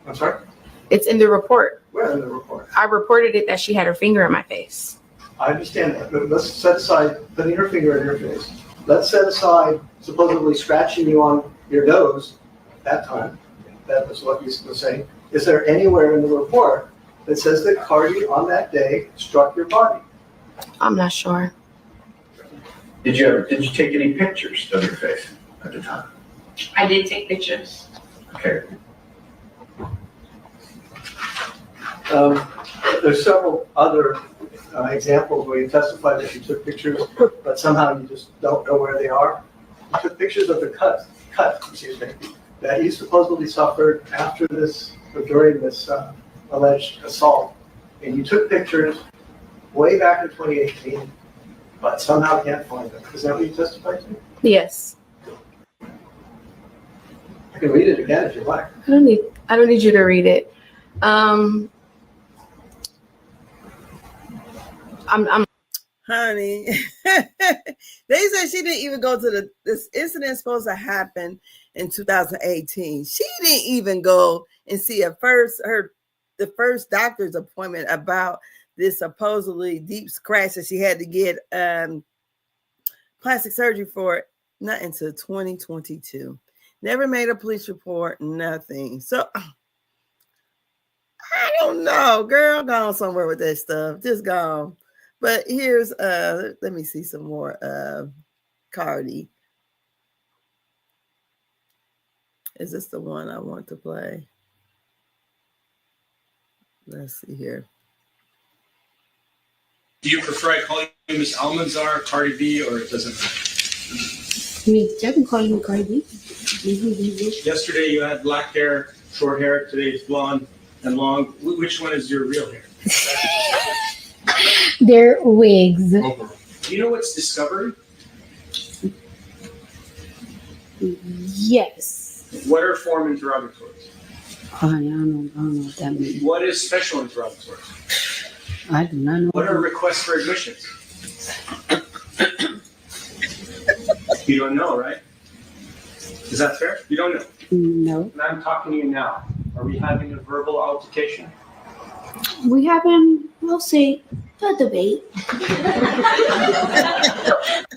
I'm sorry? It's in the report. Where in the report? I reported it that she had her finger in my face. I understand that, but let's set aside putting her finger in your face. Let's set aside supposedly scratching you on your nose that time. That was what you were saying. Is there anywhere in the report that says that Cardi on that day struck your body? I'm not sure. Did you take any pictures of your face at the time? I did take pictures. Okay. There's several other examples where you testified that you took pictures, but somehow you just don't know where they are. You took pictures of the cut, that you supposedly suffered after this, or during this alleged assault. And you took pictures way back in 2018, but somehow can't find them. Is that what you testified to? Yes. I can read it again if you like. I don't need you to read it. I'm Honey, they said she didn't even go to this incident supposed to happen in 2018. She didn't even go and see the first doctor's appointment about this supposedly deep scratch that she had to get plastic surgery for, not until 2022. Never made a police report, nothing. So I don't know, girl, gone somewhere with that stuff. Just gone. But here's let me see some more Cardi. Is this the one I want to play? Let's see here. Do you prefer I call you Miss Almanzar, Cardi B, or it doesn't matter? I mean, I can call you Cardi. Yesterday you had black hair, short hair. Today it's blonde and long. Which one is your real hair? They're wigs. Do you know what's discovery? Yes. What are form interrogatories? I don't know what that means. What is special interrogatories? I do not know. What are requests for admissions? You don't know, right? Is that fair? You don't know? No. And I'm talking to you now. Are we having a verbal altercation? We having, we'll see, a debate.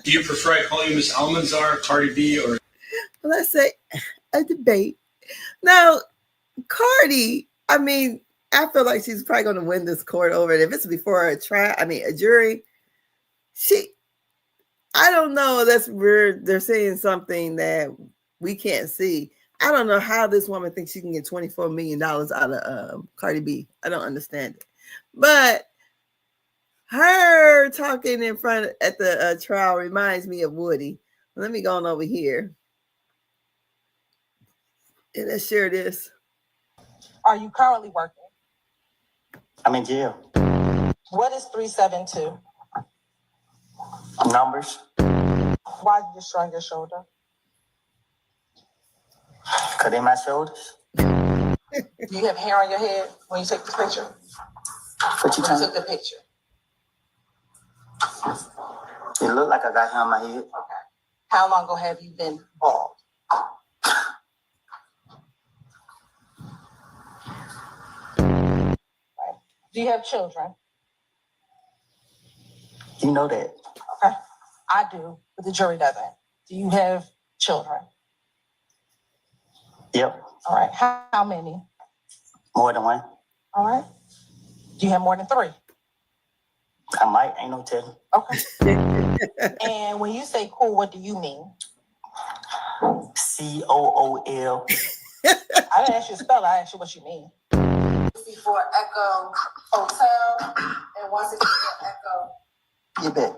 Do you prefer I call you Miss Almanzar, Cardi B, or? Let's say a debate. Now, Cardi, I mean, I feel like she's probably going to win this court over it. If it's before a jury, I don't know. They're saying something that we can't see. I don't know how this woman thinks she can get $24 million out of Cardi B. I don't understand it. But her talking in front at the trial reminds me of Woody. Let me go on over here. And let's share this. Are you currently working? I'm in jail. What is 372? Numbers. Why did you shrug your shoulder? Cut in my shoulders. Do you have hair on your head when you take the picture? What you When you took the picture. It looked like I got hair on my head. Okay. How long ago have you been bald? Right. Do you have children? You know that. Okay. I do, but the jury doesn't. Do you have children? Yep. All right. How many? More than one. All right. Do you have more than 3? I might. Ain't no telling. Okay. And when you say cool, what do you mean? COOL. I didn't ask you to spell it. I asked you what you mean. 64 Echo Hotel and 164 Echo. You bet.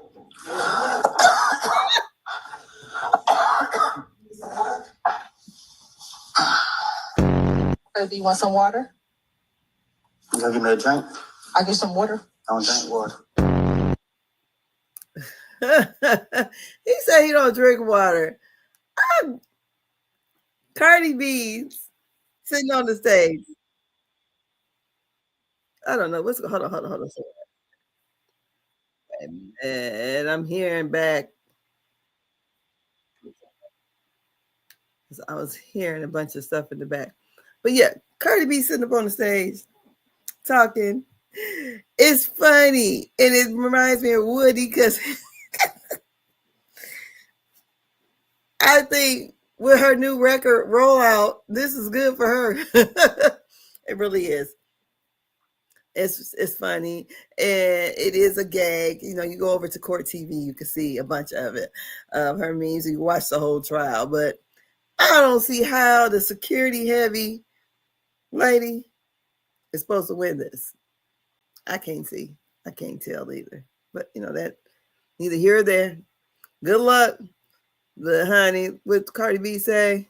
Do you want some water? You gonna give me a drink? I get some water. Don't drink water. He said he don't drink water. Cardi B sitting on the stage. I don't know what's. Hold on. And I'm hearing back. I was hearing a bunch of stuff in the back, but yeah, Cardi B sitting up on the stage talking. It's funny, and it reminds me of Woody because I think with her new record rollout, this is good for her. It really is. It's funny, and it is a gag. You know, you go over to Court TV, you can see a bunch of it, her memes. You watch the whole trial, but I don't see how the security heavy lady is supposed to win this. I can't see. I can't tell either. But you know that neither here or there. Good luck. The honey, what Cardi B say?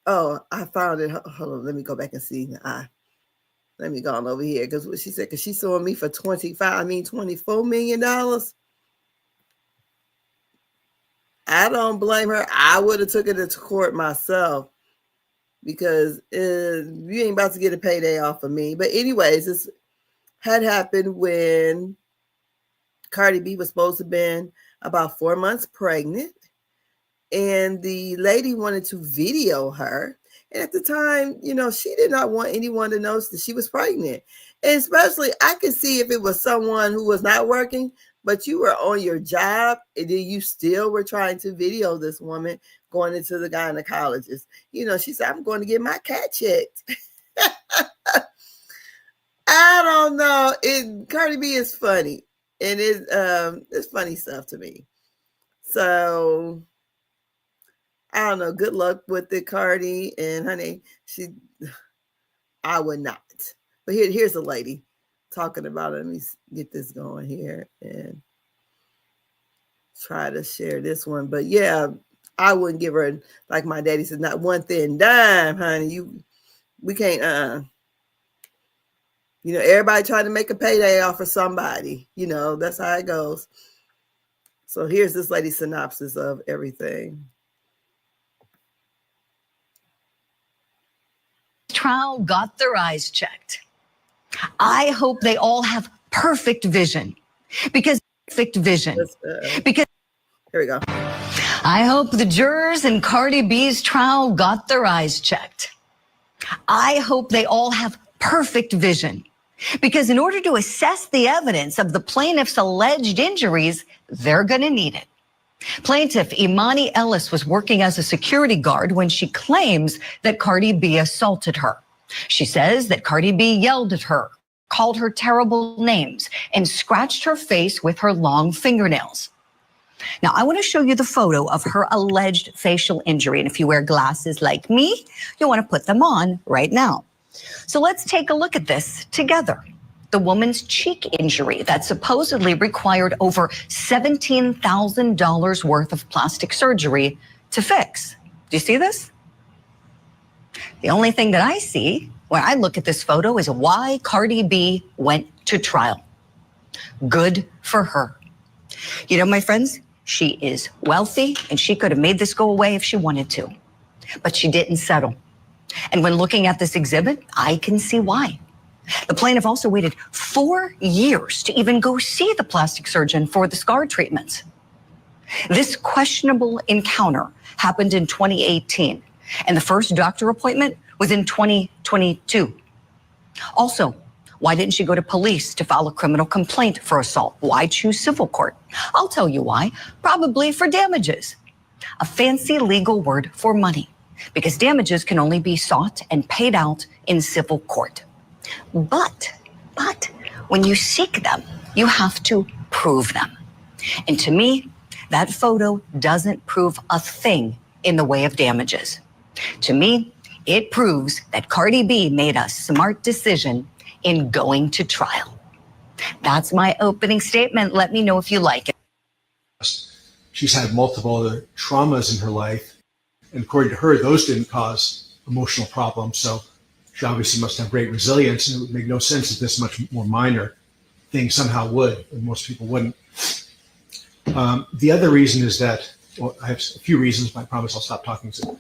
Oh, I found it. Hold on, let me go back and see. Let me go on over here because what she said, because she's suing me for $24 million. I don't blame her. I would have took it to court myself because you ain't about to get a payday off of me. But anyways, this had happened when Cardi B was supposed to have been about 4 months pregnant. And the lady wanted to video her. And at the time, you know, she did not want anyone to know that she was pregnant. And especially, I could see if it was someone who was not working, but you were on your job, and then you still were trying to video this woman going into the gynecologist. You know, she said, I'm going to get my cat checked. I don't know. Cardi B is funny. And it's funny stuff to me. So I don't know. Good luck with it, Cardi. And honey, I would not. But here's a lady talking about it. Let me get this going here and try to share this one. But yeah, I wouldn't give her, like my daddy said, not one thin dime, honey. We can't, you know, everybody trying to make a payday off of somebody. You know, that's how it goes. So here's this lady's synopsis of everything. Trial got their eyes checked. I hope they all have perfect vision because here we go. I hope the jurors in Cardi B's trial got their eyes checked. I hope they all have perfect vision because in order to assess the evidence of the plaintiff's alleged injuries, they're going to need it. Plaintiff Imani Ellis was working as a security guard when she claims that Cardi B assaulted her. She says that Cardi B yelled at her, called her terrible names, and scratched her face with her long fingernails. Now, I want to show you the photo of her alleged facial injury. And if you wear glasses like me, you'll want to put them on right now. So let's take a look at this together. The woman's cheek injury that supposedly required over $17,000 worth of plastic surgery to fix. Do you see this? The only thing that I see when I look at this photo is why Cardi B went to trial. Good for her. You know, my friends, she is wealthy and she could have made this go away if she wanted to, but she didn't settle. And when looking at this exhibit, I can see why. The plaintiff also waited 4 years to even go see the plastic surgeon for the scar treatments. This questionable encounter happened in 2018, and the first doctor appointment was in 2022. Also, why didn't she go to police to file a criminal complaint for assault? Why choose civil court? I'll tell you why. Probably for damages. A fancy legal word for money, because damages can only be sought and paid out in civil court. But when you seek them, you have to prove them. And to me, that photo doesn't prove a thing in the way of damages. To me, it proves that Cardi B made a smart decision in going to trial. That's my opening statement. Let me know if you like it. She's had multiple other traumas in her life, and according to her, those didn't cause emotional problems. So she obviously must have great resilience, and it would make no sense if this much more minor thing somehow would, and most people wouldn't. The other reason is that, well, I have a few reasons, but I promise I'll stop talking soon.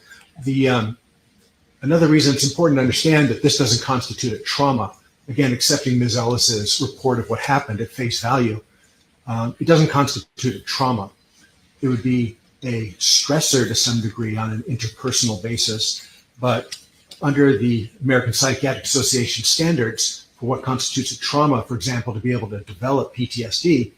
Another reason it's important to understand that this doesn't constitute a trauma. Again, accepting Ms. Ellis's report of what happened at face value, it doesn't constitute a trauma. It would be a stressor to some degree on an interpersonal basis, but under the American Psychiatric Association standards for what constitutes a trauma, for example, to be able to develop PTSD,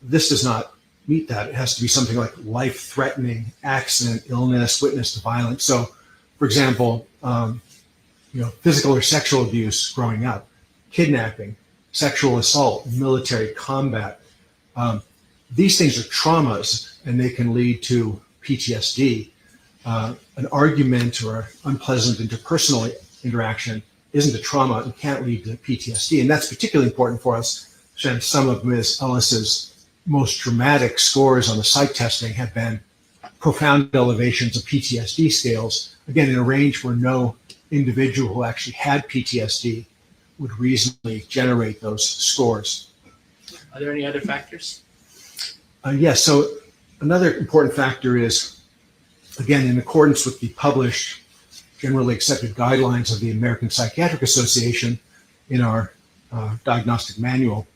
this does not meet that. It has to be something like life-threatening accident, illness, witness to violence. So, for example, physical or sexual abuse growing up, kidnapping, sexual assault, military combat. These things are traumas, and they can lead to PTSD. An argument or unpleasant interpersonal interaction isn't a trauma and can't lead to PTSD. And that's particularly important for us since some of Ms. Ellis's most dramatic scores on the psych testing have been profound elevations of PTSD scales, again, in a range where no individual who actually had PTSD would reasonably generate those scores. Are there any other factors? Yes, so another important factor is, again, in accordance with the published, generally accepted guidelines of the American Psychiatric Association in our diagnostic manual,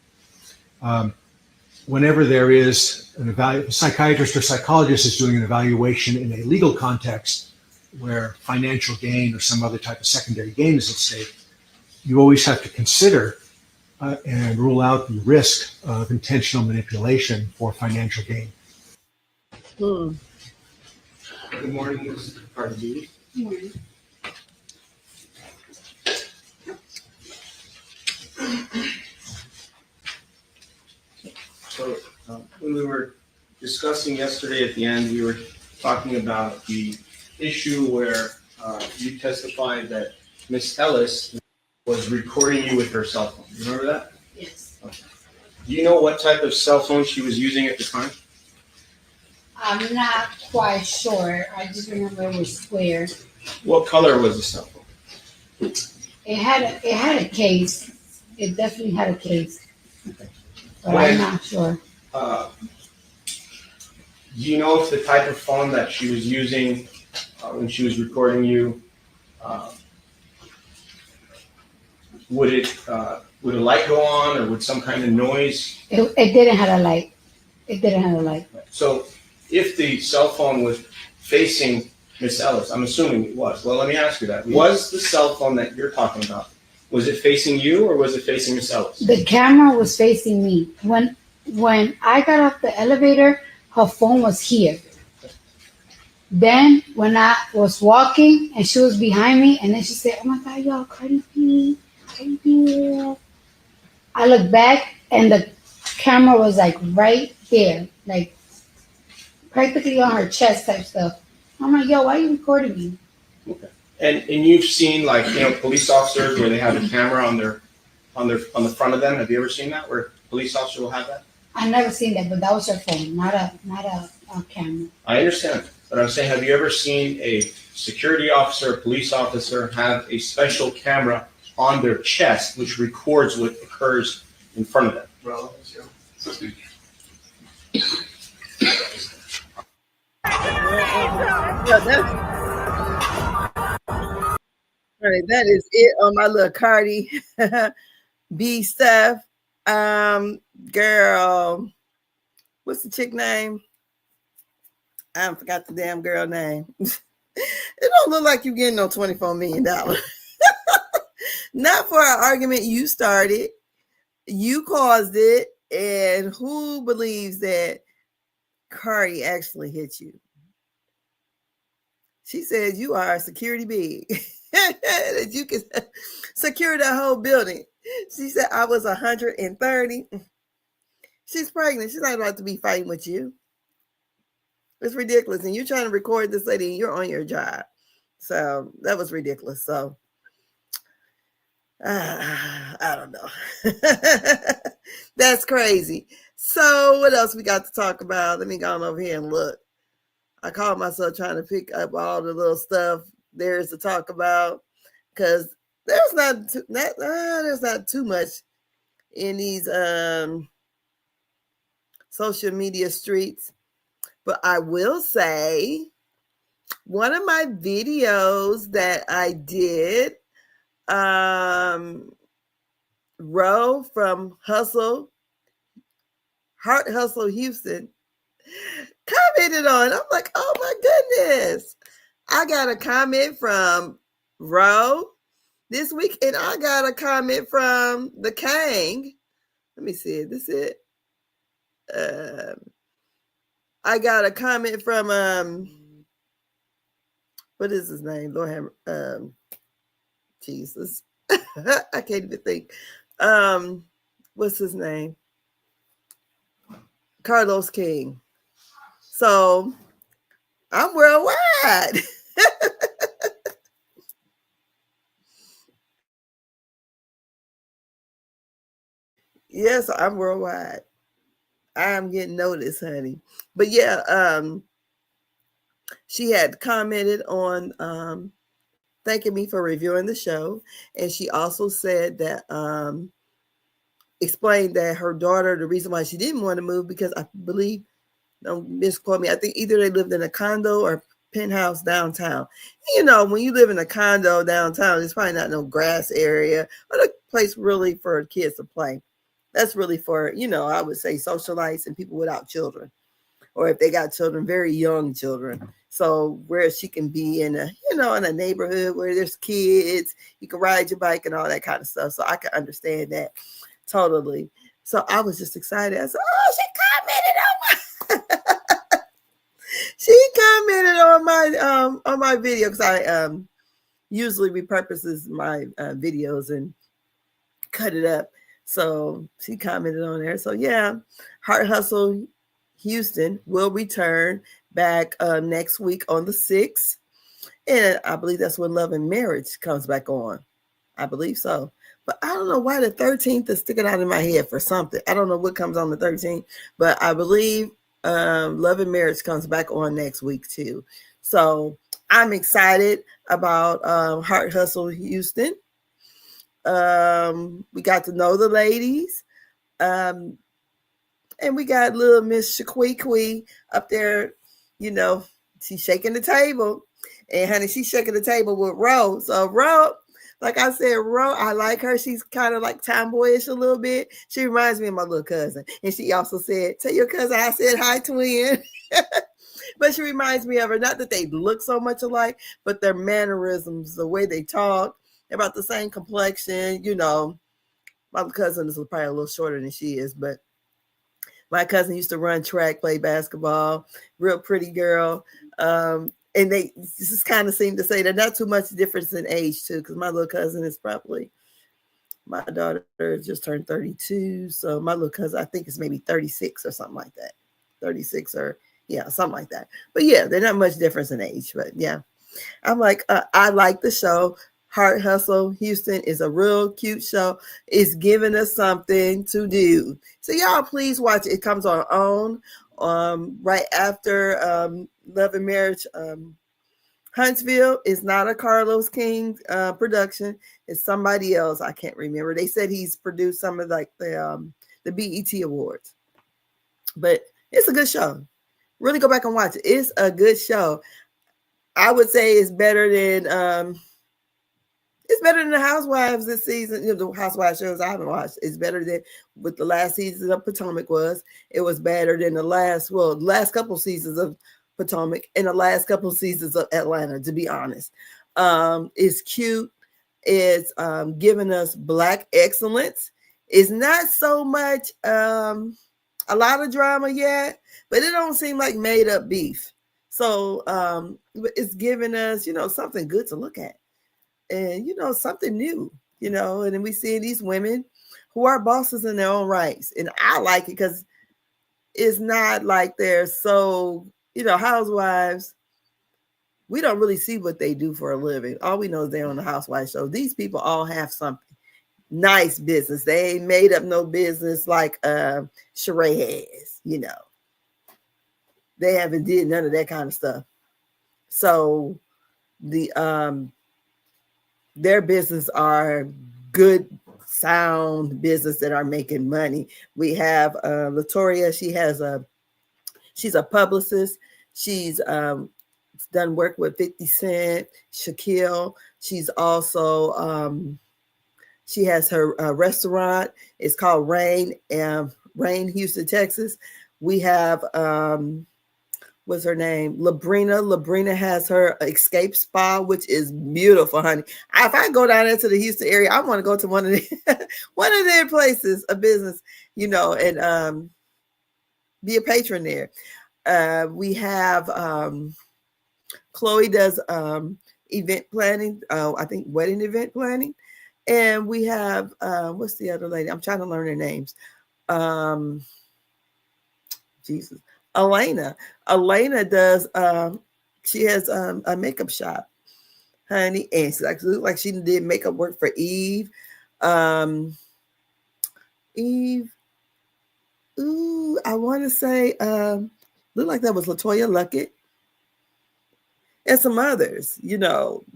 whenever there is a psychiatrist or psychologist is doing an evaluation in a legal context where financial gain or some other type of secondary gain is at stake, you always have to consider and rule out the risk of intentional manipulation for financial gain. Good morning, this is Cardi B. Good morning. So when we were discussing yesterday at the end, we were talking about the issue where you testified that Miss Ellis was recording you with her cell phone. You remember that? Yes. Okay. Do you know what type of cell phone she was using at the time? I'm not quite sure. I just remember it was square. What color was the cell phone? It had a case. It definitely had a case. But When- I'm not sure. Do you know if the type of phone that she was using when she was recording you, would a light go on, or would some kind of noise? It didn't have a light. It didn't have a light. So if the cell phone was facing Miss Ellis, I'm assuming it was. Well, let me ask you that. Was the cell phone that you're talking about, was it facing you or was it facing Miss Ellis? The camera was facing me. When I got off the elevator, her phone was here. Then when I was walking and she was behind me, and then she said, "Oh my God, y'all, Cardi B, Cardi B." I looked back and the camera was like right there, like practically on her chest type stuff. I'm like, "Yo, why are you recording me?" Okay. And you've seen, like, police officers where they have a camera on the front of them. Have you ever seen that, where a police officer will have that? I never seen that, but that was her phone, not a camera. I understand, but I'm saying, have you ever seen a security officer, a police officer have a special camera on their chest which records what occurs in front of them? All right, that is it on my little Cardi B stuff. Girl, what's the chick name? I forgot the damn girl name. It don't look like you're getting no $24 million. Not for an argument you started. You caused it. And who believes that Cardi actually hit you? She said you are a security big. That you can secure the whole building. She said I was 130. She's pregnant. She's not about to be fighting with you. It's ridiculous. And you're trying to record this lady and you're on your job. So that was ridiculous. So I don't know. That's crazy. So what else we got to talk about? Let me go on over here and look. I called myself trying to pick up all the little stuff there is to talk about, because there's not too much in these social media streets. But I will say, one of my videos that I did, Ro from Hustle Houston, commented on. I'm like, oh my goodness. I got a comment from Ro this week, and I got a comment from the Kang. Let me see. This is it. I got a comment from what is his name? Lord have Jesus. I can't even think. What's his name? Carlos King. So I'm worldwide. Yes, I'm worldwide. I'm getting noticed, honey. But yeah, she had commented on thanking me for reviewing the show. And she also said that explained that her daughter, the reason why she didn't want to move, because I believe, don't misquote me, I think either they lived in a condo or penthouse downtown. You know, when you live in a condo downtown, there's probably not no grass area or a place really for kids to play. That's really for, you know, I would say socialites and people without children, or if they got children, very young children. So where she can be in a, you know, in a neighborhood where there's kids, you can ride your bike and all that kind of stuff. So I can understand that totally. So I was just excited. I said, oh, she commented on my she commented on my video, because I usually repurposes my videos and cut it up. So she commented on there. So yeah, Heart Hustle Houston will return back next week on the 6th. And I believe that's when Love and Marriage comes back on. I believe so. But I don't know why the 13th is sticking out in my head for something. I don't know what comes on the 13th, but I believe Love and Marriage comes back on next week too. So I'm excited about Heart Hustle Houston. We got to know the ladies. And we got little Miss Shaquiqui up there, you know, she's shaking the table. And honey, she's shaking the table with Ro. So Ro, like I said, Ro, I like her. She's kind of like tomboyish a little bit. She reminds me of my little cousin. And she also said, tell your cousin I said hi, twin. But she reminds me of her. Not that they look so much alike, but their mannerisms, the way they talk, about the same complexion. You know, my cousin is probably a little shorter than she is, but my cousin used to run track, play basketball, real pretty girl. And they just kind of seem to say they're not too much difference in age too, because my little cousin is probably, my daughter just turned 32. So my little cousin, I think, is maybe 36 or something like that. 36 or, yeah, something like that. But yeah, they're not much difference in age. But yeah, I'm like, I like the show. Heart Hustle Houston is a real cute show. It's giving us something to do. So y'all please watch it. It comes on OWN right after Love and Marriage. Huntsville is not a Carlos King production. It's somebody else. I can't remember. They said he's produced some of like the BET Awards. But it's a good show. Really go back and watch it. It's a good show. I would say it's better than the Housewives this season. You know, the Housewives shows I haven't watched. It's better than what the last season of Potomac was. It was better than the last couple seasons of Potomac and the last couple seasons of Atlanta, to be honest. It's cute. It's giving us Black excellence. It's not so much a lot of drama yet, but it don't seem like made up beef. So it's giving us, you know, something good to look at. And, you know, something new, you know, and then we see these women who are bosses in their own rights. And I like it because it's not like they're so, you know, housewives. We don't really see what they do for a living. All we know is they're on the Housewives show. These people all have something nice business. They ain't made up no business like Sheree has, you know. They haven't did none of that kind of stuff. So the their business are good, sound business that are making money. We have Latoria. She's a publicist. She's done work with 50 Cent, Shaquille. She's also she has her restaurant. It's called Rain, Houston, Texas. We have what's her name? Labrina. Labrina has her Escape Spa, which is beautiful, honey. If I go down into the Houston area, I want to go to one of their places, a business, and be a patron there. We have Chloe does event planning. I think wedding event planning. And we have, what's the other lady? I'm trying to learn their names. Jesus. Elena does, she has a makeup shop, honey. And she looks like she did makeup work for Eve. Eve. Ooh, I want to say, look like that was Latoya Luckett. And some others,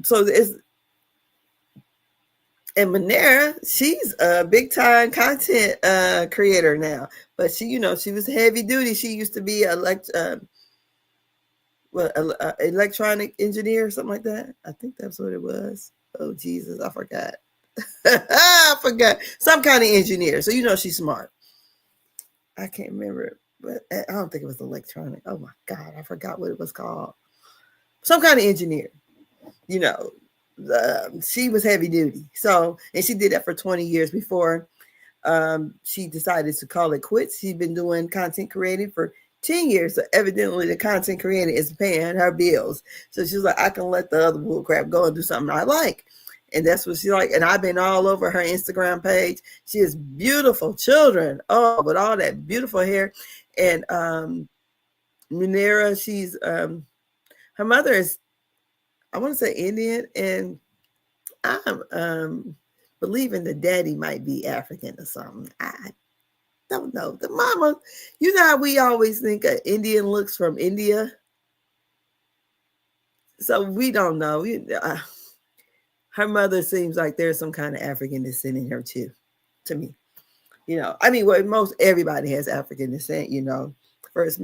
So it's, and Manera, she's a big time content creator now. But she was heavy duty. She used to be electronic engineer or something like that. I think that's what it was. Oh Jesus, I forgot. I forgot. Some kind of engineer. So she's smart. I can't remember it, but I don't think it was electronic. Oh my God, I forgot what it was called. Some kind of engineer. She was heavy duty. So, and she did that for 20 years before she decided to call it quits. She's been doing content creating for 10 years. So evidently the content creating is paying her bills. So she's like, I can let the other bull crap go and do something I like. And that's what she like. And I've been all over her Instagram page. She has beautiful children. Oh, with all that beautiful hair. And Munera, she's her mother is, I want to say Indian, and I'm believing the daddy might be African or something. I don't know. The mama, how we always think an Indian looks from India. So we don't know. Her mother seems like there's some kind of African descent in her too, to me. Most everybody has African descent, First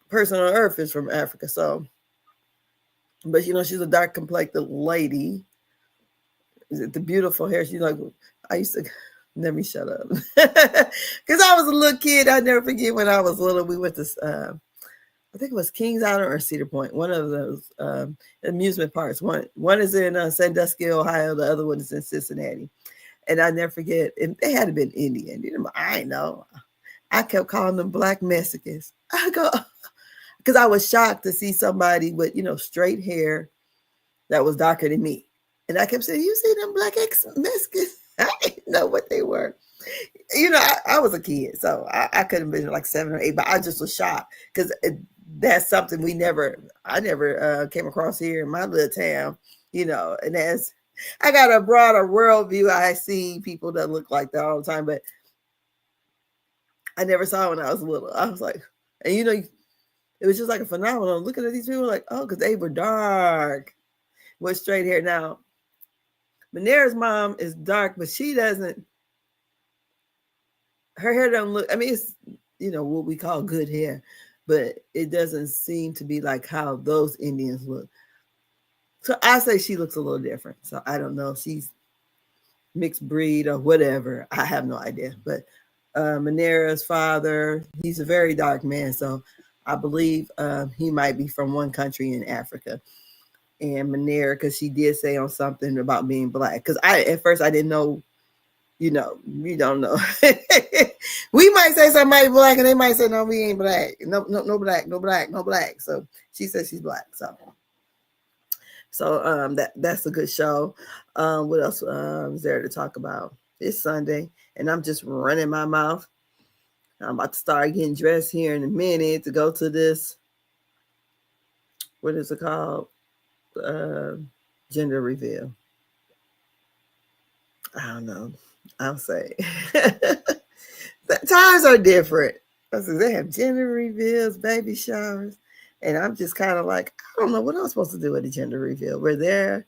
person on earth is from Africa. So, but she's a dark complected lady. The beautiful hair. She's like, I used to, let me shut up. Because I was a little kid. I never forget when I was little, we went to, I think it was Kings Island or Cedar Point, one of those amusement parks. One is in Sandusky, Ohio. The other one is in Cincinnati. And I never forget, and they had to been Indian. I know. I kept calling them Black Mexicans. I go, because I was shocked to see somebody with, straight hair that was darker than me. And I kept saying, you see them Black Mexicans? I didn't know what they were. I was a kid, so I could have been like 7 or 8, but I just was shocked because that's something I never came across here in my little town, and as I got a broader worldview, I see people that look like that all the time, but I never saw it when I was little. I was like, and it was just like a phenomenon. Looking at these people like, oh, because they were dark with straight hair. Now, Manera's mom is dark, but she doesn't, her hair don't look, it's, what we call good hair, but it doesn't seem to be like how those Indians look. So I say she looks a little different. So I don't know if she's mixed breed or whatever. I have no idea. But Manera's father, he's a very dark man. So I believe he might be from one country in Africa. And Manera, because she did say on something about being Black. Because at first I didn't know, we don't know. We might say somebody Black and they might say, no, we ain't Black. No Black. So she says she's Black. So that's a good show. What else is there to talk about? It's Sunday and I'm just running my mouth. I'm about to start getting dressed here in a minute to go to this. What is it called? Gender reveal. I don't know. I'll say. The times are different. They have gender reveals, baby showers. And I'm just kind of like, I don't know what I'm supposed to do at a gender reveal. We're there.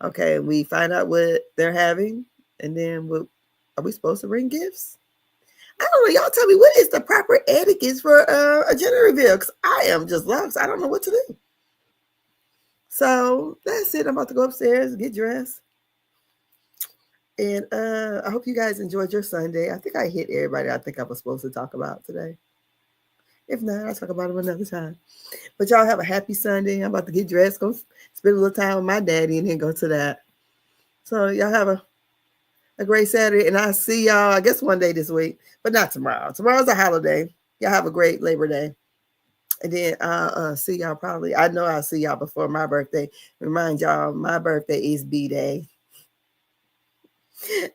Okay, we find out what they're having. And then are we supposed to bring gifts? I don't know. Y'all tell me, what is the proper etiquette for a gender reveal? Because I am just lost. I don't know what to do. So that's it. I'm about to go upstairs, get dressed. And I hope you guys enjoyed your Sunday. I think I hit everybody I think I was supposed to talk about today. If not, I'll talk about them another time. But y'all have a happy Sunday. I'm about to get dressed, go spend a little time with my daddy, and then go to that. So y'all have a great Saturday. And I'll see y'all, I guess, one day this week, but not tomorrow. Tomorrow's a holiday. Y'all have a great Labor Day. And then I'll see y'all probably. I know I'll see y'all before my birthday. Remind y'all, my birthday is B-Day.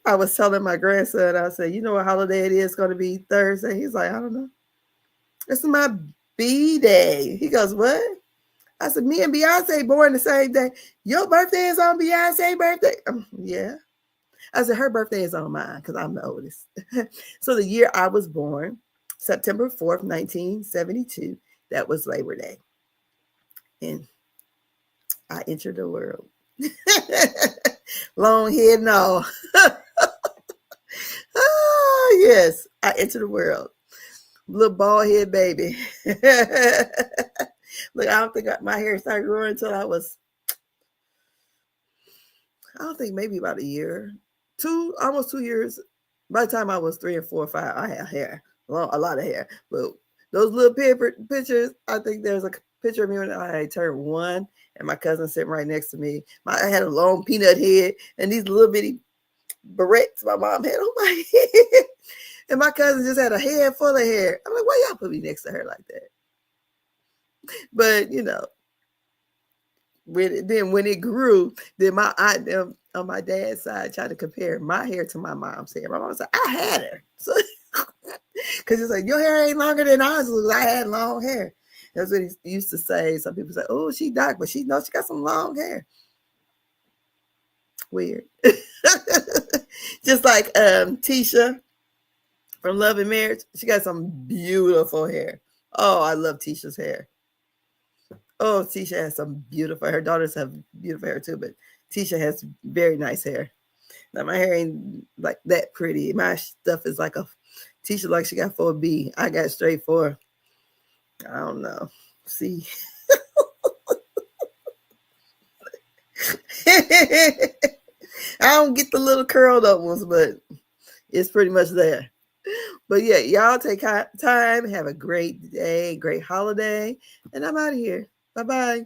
I was telling my grandson, I said, you know what holiday it is going to be Thursday? He's like, I don't know. It's my B-Day. He goes, what? I said, me and Beyonce born the same day. Your birthday is on Beyonce's birthday? Yeah. I said, her birthday is on mine because I'm the oldest. So the year I was born, September 4th, 1972, that was Labor Day. And I entered the world. Long head, no. Oh, yes, I entered the world. Little bald head baby. Look, I don't think my hair started growing until I don't think maybe about a year. Almost 2 years. By the time I was 3 and 4 or 5, I had hair. A lot of hair. But those little pictures, I think there's a picture of me when I turned 1 and my cousin sitting right next to me. I had a long peanut head and these little bitty barrettes my mom had on my head. And my cousin just had a head full of hair. I'm like, why y'all put me next to her like that? But, when it grew, then my aunt on my dad's side tried to compare my hair to my mom's hair. My mom said, I had her. So, because it's like, your hair ain't longer than ours. I had long hair. That's what he used to say. Some people say, oh, she dark, but she knows she got some long hair. Weird. Just like Tisha from Love and Marriage. She got some beautiful hair. Oh, I love Tisha's hair. Oh, Tisha has some beautiful, her daughters have beautiful hair too, but Tisha has very nice hair. Now my hair ain't like that pretty. My stuff is like Tisha like she got 4B. I got straight 4. I don't know. See. I don't get the little curled up ones, but it's pretty much there. But yeah, y'all take time. Have a great day, great holiday. And I'm out of here. Bye-bye.